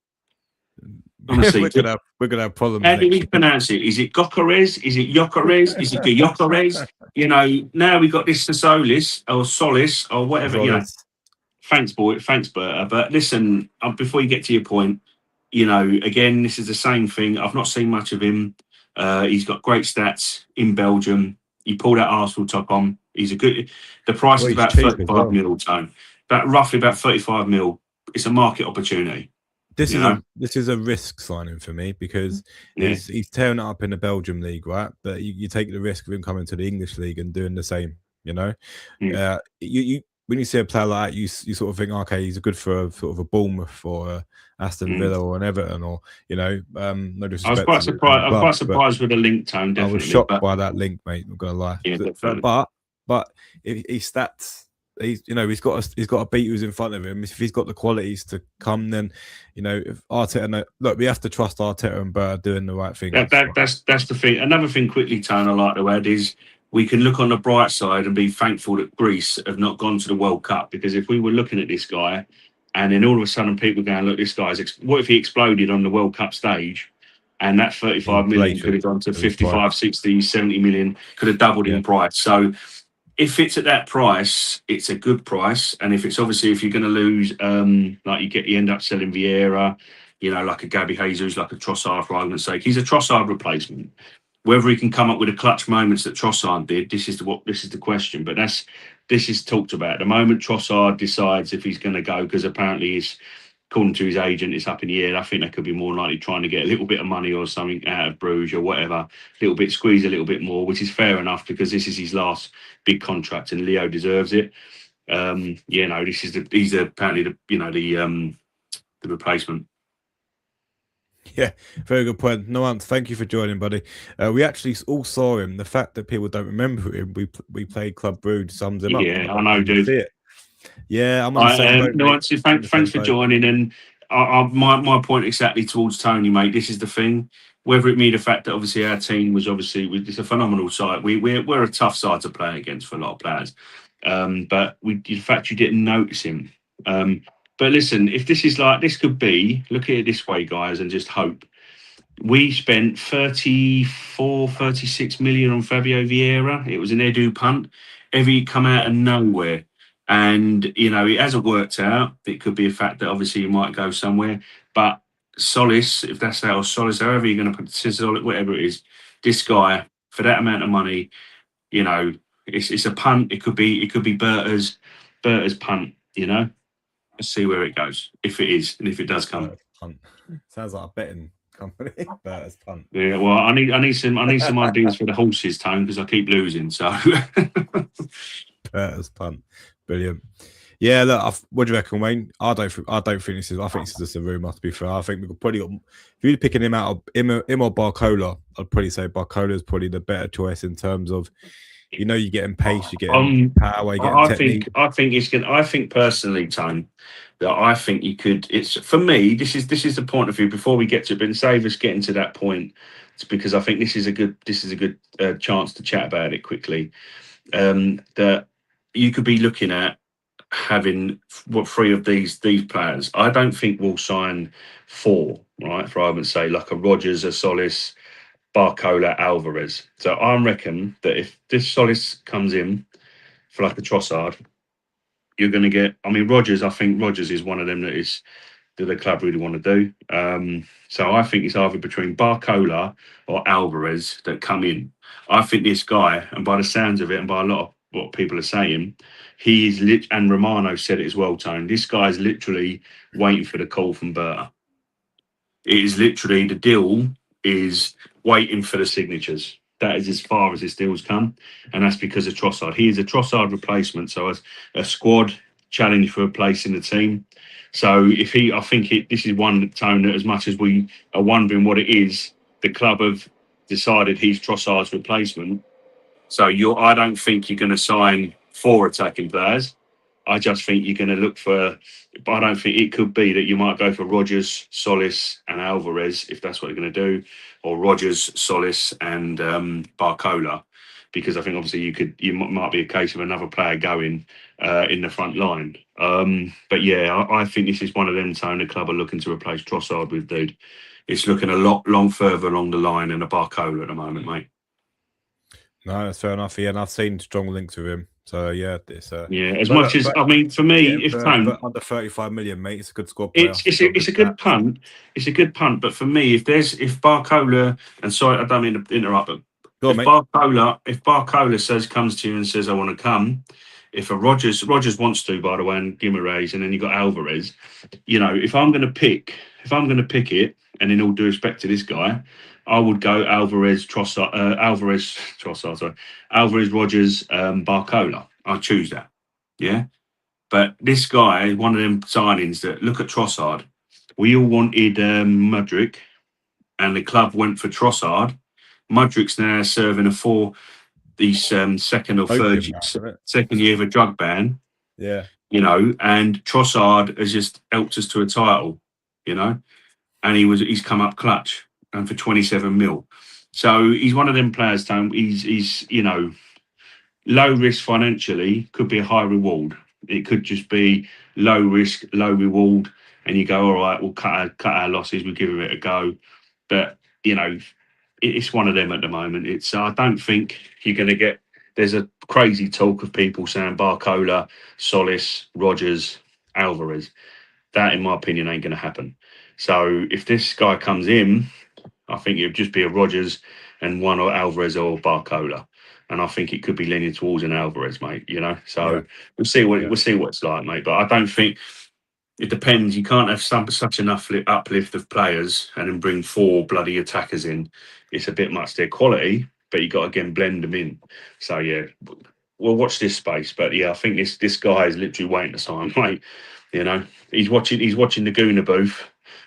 honestly, we're gonna have problems how do next we year. pronounce it? Is it Gokares? Is it Yokares? Is it Goyokares? You know, now we got this Solis or Solis or whatever, you know. Solis. Thanks, boy. Thanks, Berta. But listen, before you get to your point, you know, again, this is the same thing. I've not seen much of him. He's got great stats in Belgium. He pulled out Arsenal top on. He's a good. The price Well, is he's about cheap as 35 well. mil tone. About roughly about 35 mil. It's a market opportunity. You know. This is a risk signing for me because Yeah. he's tearing it up in the Belgium league, right? But you take the risk of him coming to the English league and doing the same. You know, Mm. you when you see a player like that, you sort of think, okay, he's good for a, sort of a Bournemouth or a Aston Mm. Villa or an Everton, or you know, no I was disrespect quite to the surprised. I'm quite clubs, but surprised with the link tone, I was definitely. shocked But by that link, mate. I'm gonna lie, yeah, but definitely. but if his stats, he's got a beat who's in front of him. If he's got the qualities to come, then if Arteta, look, we have to trust Arteta and Bird doing the right things. That's the thing. Another thing, quickly, Tone, I like to add is we can look on the bright side and be thankful that Greece have not gone to the World Cup, because if we were looking at this guy and then all of a sudden people going, look, this guy's what if he exploded on the World Cup stage, and that 35 million could Inflation have gone to of his price. 55, 60, 70 million, could have doubled Yeah. in price. So if it's at that price, it's a good price. And if it's obviously, if you're going to lose, like you end up selling Vieira, like a Gabby Jesus, like a Trossard, for argument's sake, he's a Trossard replacement. Whether he can come up with the clutch moments that Trossard did, this is the question. But this is talked about at the moment. Trossard decides if he's going to go, because apparently he's, according to his agent, it's up in the air. I think they could be more likely trying to get a little bit of money or something out of Bruges or whatever, a little bit, squeeze a little bit more, which is fair enough because this is his last big contract and Leo deserves it. This is he's apparently the replacement. Yeah, very good point. No, thank you for joining, buddy. We actually all saw him. The fact that people don't remember him, we played Club Brugge sums him up. Yeah, I know, You dude. see it. Yeah, I'm on the same boat, mate. Thanks for joining. And my point exactly towards Tony, mate. This is the thing. Whether it be the fact that obviously our team was it's a phenomenal side. We're a tough side to play against for a lot of players. But the fact you didn't notice him. But listen, if this is like, this could be, look at it this way, guys, and just hope. We spent 34, 36 million on Fabio Vieira. It was an Edu punt. Every come out of nowhere. And, it hasn't worked out. It could be a fact that obviously you might go somewhere. But Solis, if that's that, or Solis, however you're going to put Solis, whatever it is, this guy, for that amount of money, it's a punt. It could be Berta's punt, Let's see where it goes, if it is, and if it does come. Punt. Sounds like a betting company. Berta's punt. Yeah, well, I need some ideas for the horses, Tone, because I keep losing. So Berta's punt. Brilliant. Yeah, look, what do you reckon, Wayne? I don't think this is. I think this is just a rumour. To be fair, I think we could probably, if you're picking him out of him or Barcola, I'd probably say Barcola is probably the better choice in terms of, you're getting pace, you're getting power, you're getting technique. I think it's good. I think personally, Tone, that I think you could. It's, for me. This is the point of view. Before we get to it, but save us getting to that point, it's because I think this is a good chance to chat about it quickly. That you could be looking at having three of these players. I don't think we'll sign four, right? For argument's sake, like a Rogers, a Solis, Barcola, Alvarez. So I reckon that if this Solis comes in for like a Trossard, you're going to get. I mean, Rogers. I think Rogers is one of them that the club really want to do. So I think it's either between Barcola or Alvarez that come in. I think this guy, and by the sounds of it, and by a lot of what people are saying, he's and Romano said it as well, Tone. This guy's literally waiting for the call from Berta. It is literally, the deal is waiting for the signatures. That is as far as this deal's come, and that's because of Trossard. He is a Trossard replacement, so as a squad challenge for a place in the team. So if I think this is one Tone, that as much as we are wondering what it is, the club have decided he's Trossard's replacement. So I don't think you're going to sign four attacking players. I just think you're going to look for. But I don't think it could be that you might go for Rogers, Solis, and Alvarez if that's what you're going to do, or Rogers, Solis, and Barcola. because I think obviously might be a case of another player going in the front line. But yeah, I think this is one of them Tone the club are looking to replace Trossard with, dude. It's looking a long further along the line than a Barcola at the moment, mate. No, that's fair enough. Yeah, and I've seen strong links with him. So yeah, it's yeah. As much as I mean, for me, if Tone under 35 million, mate, it's a good squad player. it's a good punt. It's a good punt, but for me, if Barcola and sorry, I don't mean to interrupt, but if Barcola comes to you and says I want to come, if a Rogers wants to, by the way, and Guimaraes, and then you got Alvarez, you know, if I'm going to pick it, and in all due respect to this guy, I would go Alvarez, Rogers, Barcola. I'll choose that. Yeah. But this guy, one of them signings that look at Trossard. We all wanted Mudryk, and the club went for Trossard. Mudryk's now serving second or third second year of a drug ban. Yeah, you know, and Trossard has just helped us to a title, you know, and he's come up clutch and for 27 mil. So he's one of them players, Tom. He's you know, low risk financially, could be a high reward. It could just be low risk, low reward, and you go, all right, we'll cut our losses, we'll give it a go. But you know, it's one of them at the moment. It's I don't think you're going to get. There's a crazy talk of people saying Barcola, Solis, Rogers, Alvarez. That, in my opinion, ain't going to happen. So if this guy comes in, I think it'd just be a Rogers and one or Alvarez or Barcola. And I think it could be leaning towards an Alvarez, mate. You know, so we'll see what it's like, mate. But I don't think it depends. You can't have such an uplift of players and then bring 4 bloody attackers in. It's a bit much their quality, but you got to again blend them in. So yeah, we'll watch this space. But yeah, I think this guy is literally waiting to sign, mate. You know, he's watching the Gooner booth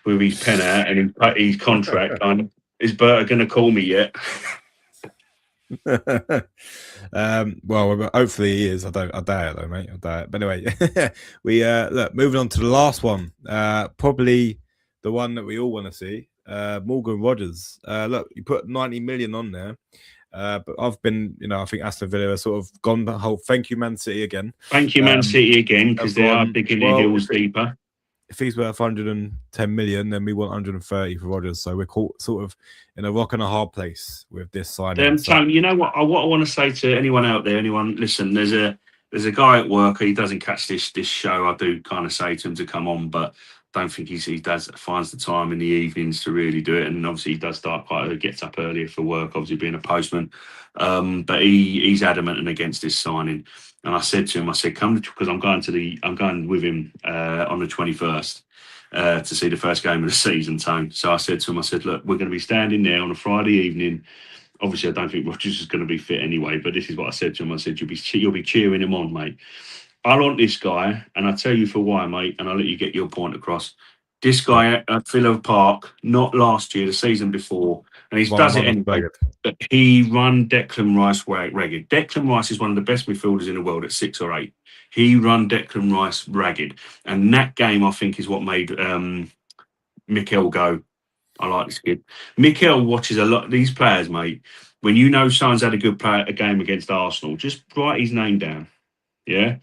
with his pen out and his contract on. Is Berta going to call me yet? Well, hopefully he is. I doubt it though, mate. I doubt it. But anyway, we look, moving on to the last one. Probably the one that we all want to see. Morgan Rogers. Look, you put 90 million on there. But I've been, you know, I think Aston Villa have sort of gone the whole thank you, Man City again. Thank you, Man City again, because they are digging their heels deeper. If he's worth 110 million, then we want 130 for Rodgers. So we're caught sort of in a rock and a hard place with this signing. Tom, you know what I want to say to anyone out there, listen, there's a guy at work, he doesn't catch this show. I do kind of say to him to come on, but don't think he finds the time in the evenings to really do it. And obviously he does start gets up earlier for work, obviously being a postman. But he's adamant and against this signing. And I said to him, come because I'm going with him on the 21st to see the first game of the season, Tone. So I said to him, look, we're going to be standing there on a Friday evening. Obviously, I don't think Rodgers is going to be fit anyway, but this is what I said to him. I said, you'll be cheering him on, mate. I want this guy, and I'll tell you for why, mate, and I'll let you get your point across. This guy at Villa Park, not last year, the season before, and he does it anyway. But he run Declan Rice ragged. Declan Rice is one of the best midfielders in the world at 6 or 8. He run Declan Rice ragged, and that game I think is what made Mikel go, I like this kid. Mikel watches a lot of these players, mate. When you know someone's had a game against Arsenal, just write his name down. Yeah.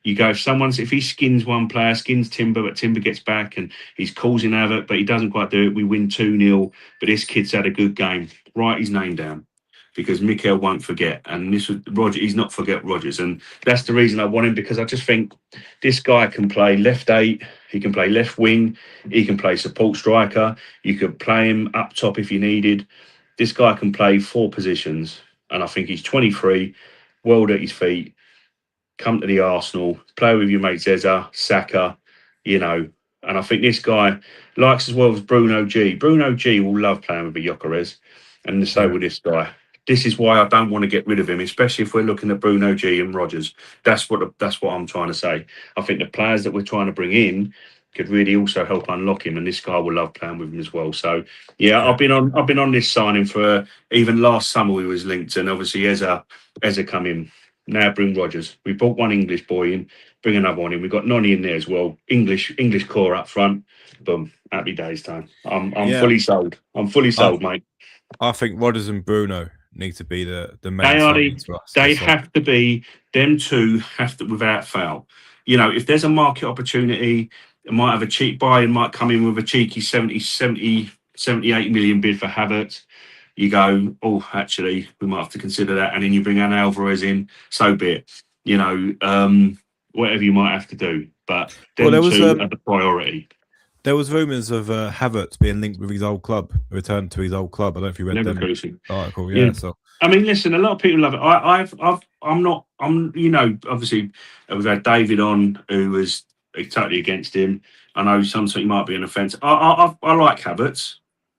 You go, if he skins one player, skins Timber, but Timber gets back and he's causing havoc, but he doesn't quite do it. We win 2-0, but this kid's had a good game. Write his name down because Mikel won't forget. And this was Roger, he's not forget Rodgers. And that's the reason I want him, because I just think this guy can play left 8, he can play left wing, he can play support striker. You could play him up top if you needed. This guy can play 4 positions. And I think he's 23, world at his feet. Come to the Arsenal, play with your mate Zeza, Saka, you know. And I think this guy likes as well as Bruno G. Bruno G will love playing with Gyökeres, and so will this guy. This is why I don't want to get rid of him, especially if we're looking at Bruno G and Rodgers. That's what I'm trying to say. I think the players that we're trying to bring in could really also help unlock him, and this guy will love playing with him as well. So yeah. I've been on this signing for even last summer. We was linked, and obviously Eza come in. Now bring Rodgers. We brought one English boy in, bring another one in. We've got Noni in there as well. English core up front. Boom. Happy days, Time. I'm fully sold. I'm fully sold, mate. I think Rodgers and Bruno need to be the main They are the, signings for us they this summer. have to be, them two have to, without fail. You know, if there's a market opportunity, it might have a cheap buy and might come in with a cheeky 78 million bid for Havertz. You go, oh, actually, we might have to consider that. And then you bring an Alvarez in, so be it. You know, whatever you might have to do. But Well, them two are the priority. there was rumours of Havertz being linked with his old club, return to his old club. I don't know if you read them Leverkusen. article. Yeah. Yeah, so I mean, listen, a lot of people love it. I'm not, you know, obviously we've had David on who was totally against him. I know sometimes he might be an offence. I like Havertz.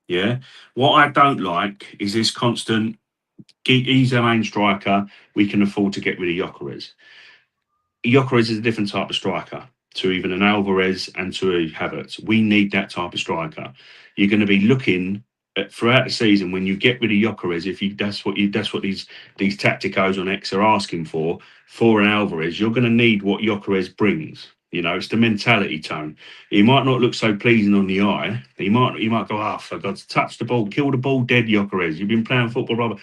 Yeah. What I don't like is this constant, he's our main striker. We can afford to get rid of Gyökeres. Gyökeres is a different type of striker to even an Alvarez and to a Havertz. We need that type of striker. You're going to be looking at, throughout the season when you get rid of Gyökeres, if you that's what these tacticos on X are asking for an Alvarez. You're going to need what Gyökeres brings. You know, it's the mentality tone. He might not look so pleasing on the eye. He might go, oh, for God's touch the ball, kill the ball dead, Gyökeres. You've been playing football, Robert.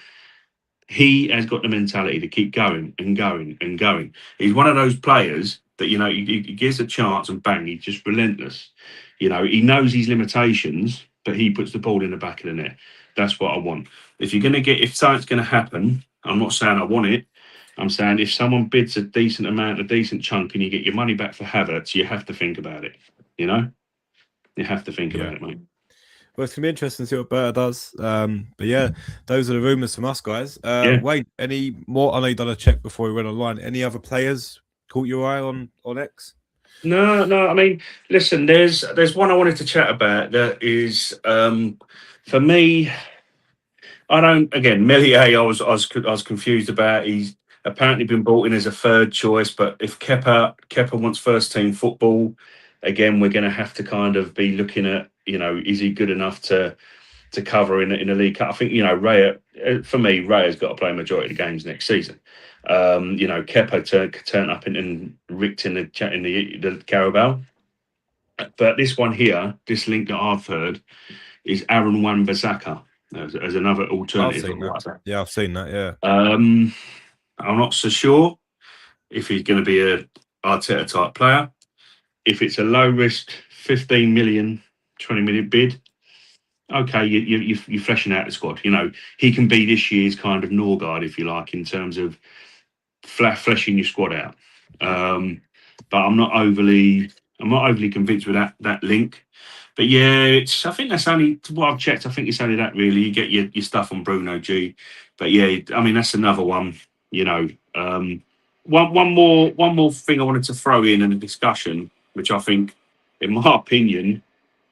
He has got the mentality to keep going and going and going. He's one of those players that, you know, he gives a chance and bang, he's just relentless. You know, he knows his limitations, but he puts the ball in the back of the net. That's what I want. If you're going to get, if something's going to happen, I'm not saying I want it. I'm saying if someone bids a decent amount, a decent chunk, and you get your money back for Havertz, you have to think about it. You know, you have to think yeah. about it, mate. Well, it's gonna be interesting to see what Berta does. But yeah, those are the rumours from us, guys. Yeah. Wait, any more? I know you done a check before we went online. Any other players caught your eye on X? No. I mean, listen. There's one I wanted to chat about. That is, for me. I don't. Again, Melier, I was confused about. He's apparently been brought in as a third choice, but if Kepa wants first team football, again, we're going to have to kind of be looking at, you know, is he good enough to cover in a League Cup? I think, you know, for me, Raya's got to play a majority of the games next season. You know, Kepa turn up and ricked in the Carabao. But this one here, this link that I've heard is Aaron Wan-Bissaka as another I've alternative. seen that. Yeah, I've seen that. Yeah. I'm not so sure if he's going to be a Arteta type player. If it's a low risk 15 million, 20 million bid, okay, you're fleshing out the squad. You know, he can be this year's kind of Norgard, if you like, in terms of fleshing your squad out. But I'm not overly convinced with that link. But yeah, I think that's only what I've checked. I think it's only that really. You get your stuff on Bruno G. But yeah, I mean that's another one. You know, one more thing I wanted to throw in a discussion, which I think, in my opinion,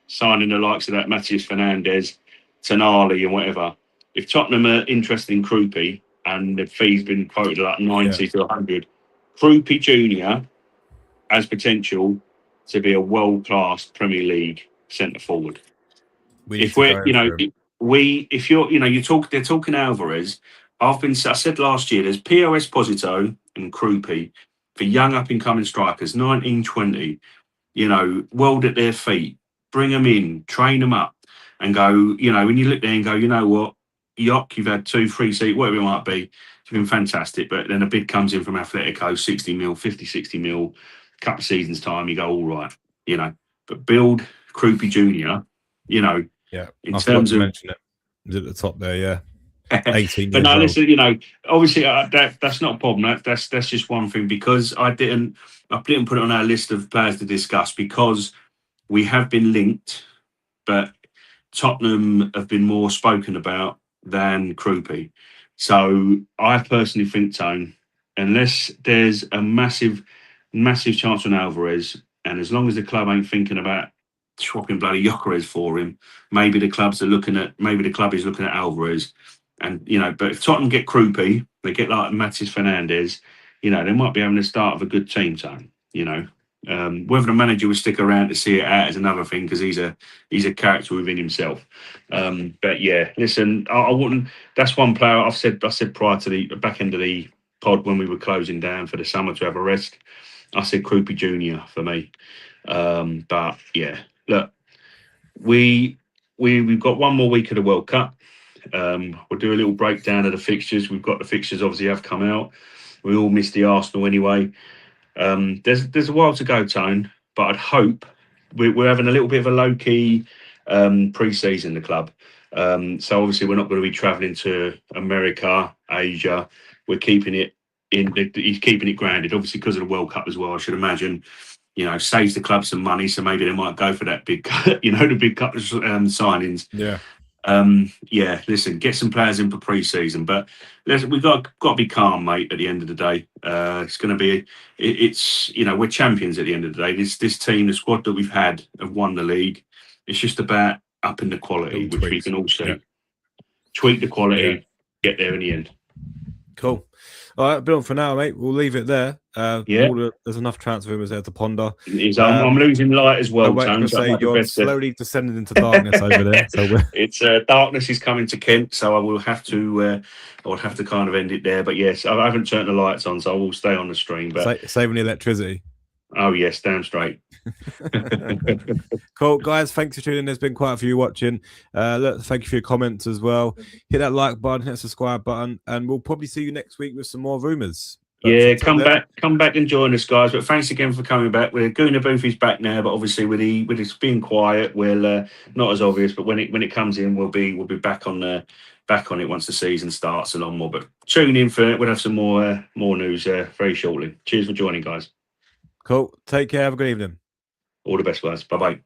signing the likes of that Matthias Fernandes, Tonali, and whatever. If Tottenham are interested in Krupi and the fee's been quoted like 90 to 100, Krupi Junior has potential to be a world class Premier League centre forward. We need If to we're, go you know, for him. if you're, you know, they're talking Alvarez. I said last year, there's POS Posito and Krupi for young up and coming strikers, 19, 20, you know, world at their feet. Bring them in, train them up, and go, you know, when you look there and go, you know what, Yok, you've had 2 free seats, whatever it might be, you've been fantastic. But then a bid comes in from Atletico, 60 mil, 50, 60 mil, couple of seasons' time, you go, all right, you know. But build Krupi Jr., you know, Yeah, in I forgot terms to of. mention it. He's at the top there. Yeah, 18 But years no, old. listen, you know, obviously that's not a problem. That's just one thing because I didn't put it on our list of players to discuss because we have been linked, but Tottenham have been more spoken about than Krupi. So I personally think, Tone, unless there's a massive chance on Alvarez, and as long as the club ain't thinking about swapping bloody Gyökeres for him, maybe the club is looking at Alvarez. And, you know, but if Tottenham get Krupi, they get like Matis Fernandez, you know, they might be having the start of a good team, Tone, you know. Whether the manager will stick around to see it out is another thing because he's a character within himself. But yeah, listen, I wouldn't. That's one player I said prior to the back end of the pod when we were closing down for the summer to have a rest. I said Krupi Junior for me. But yeah, look, we've got one more week of the World Cup. We'll do a little breakdown of the fixtures. We've got the fixtures obviously have come out. We all missed the Arsenal anyway. There's a while to go, Tone, but I'd hope we're having a little bit of a low key pre-season. The club, so obviously we're not going to be travelling to America, Asia. We're keeping it in. He's keeping it grounded, obviously because of the World Cup as well. I should imagine, saves the club some money, so maybe they might go for that big, the big couple of signings. Yeah. Listen, get some players in for pre-season, but we've got to be calm, mate. At the end of the day, it's going to be. It's we're champions at the end of the day. This team, the squad that we've had, have won the league. It's just about upping the quality, which we can all see. Tweak the quality, get there in the end. Cool. All right, Bill, for now, mate, we'll leave it there. There's enough transfer rumours there to ponder. I'm losing light as well, Tone. You're slowly descending into darkness over there. So it's darkness is coming to Kent, so I will have to. I'll have to kind of end it there. But yes, I haven't turned the lights on, so I will stay on the stream. But saving the electricity. Oh yes, damn straight. Cool, guys. Thanks for tuning in. There's been quite a few watching. Thank you for your comments as well. Hit that like button, hit that subscribe button, and we'll probably see you next week with some more rumours. Come back and join us, guys. But thanks again for coming back. We're Gooner booth is back now, but obviously with it being quiet, we'll not as obvious. But when it comes in, we'll be back on it once the season starts a lot more. But tune in for it. We'll have some more news very shortly. Cheers for joining, guys. Cool. Take care. Have a good evening. All the best, guys. Bye-bye.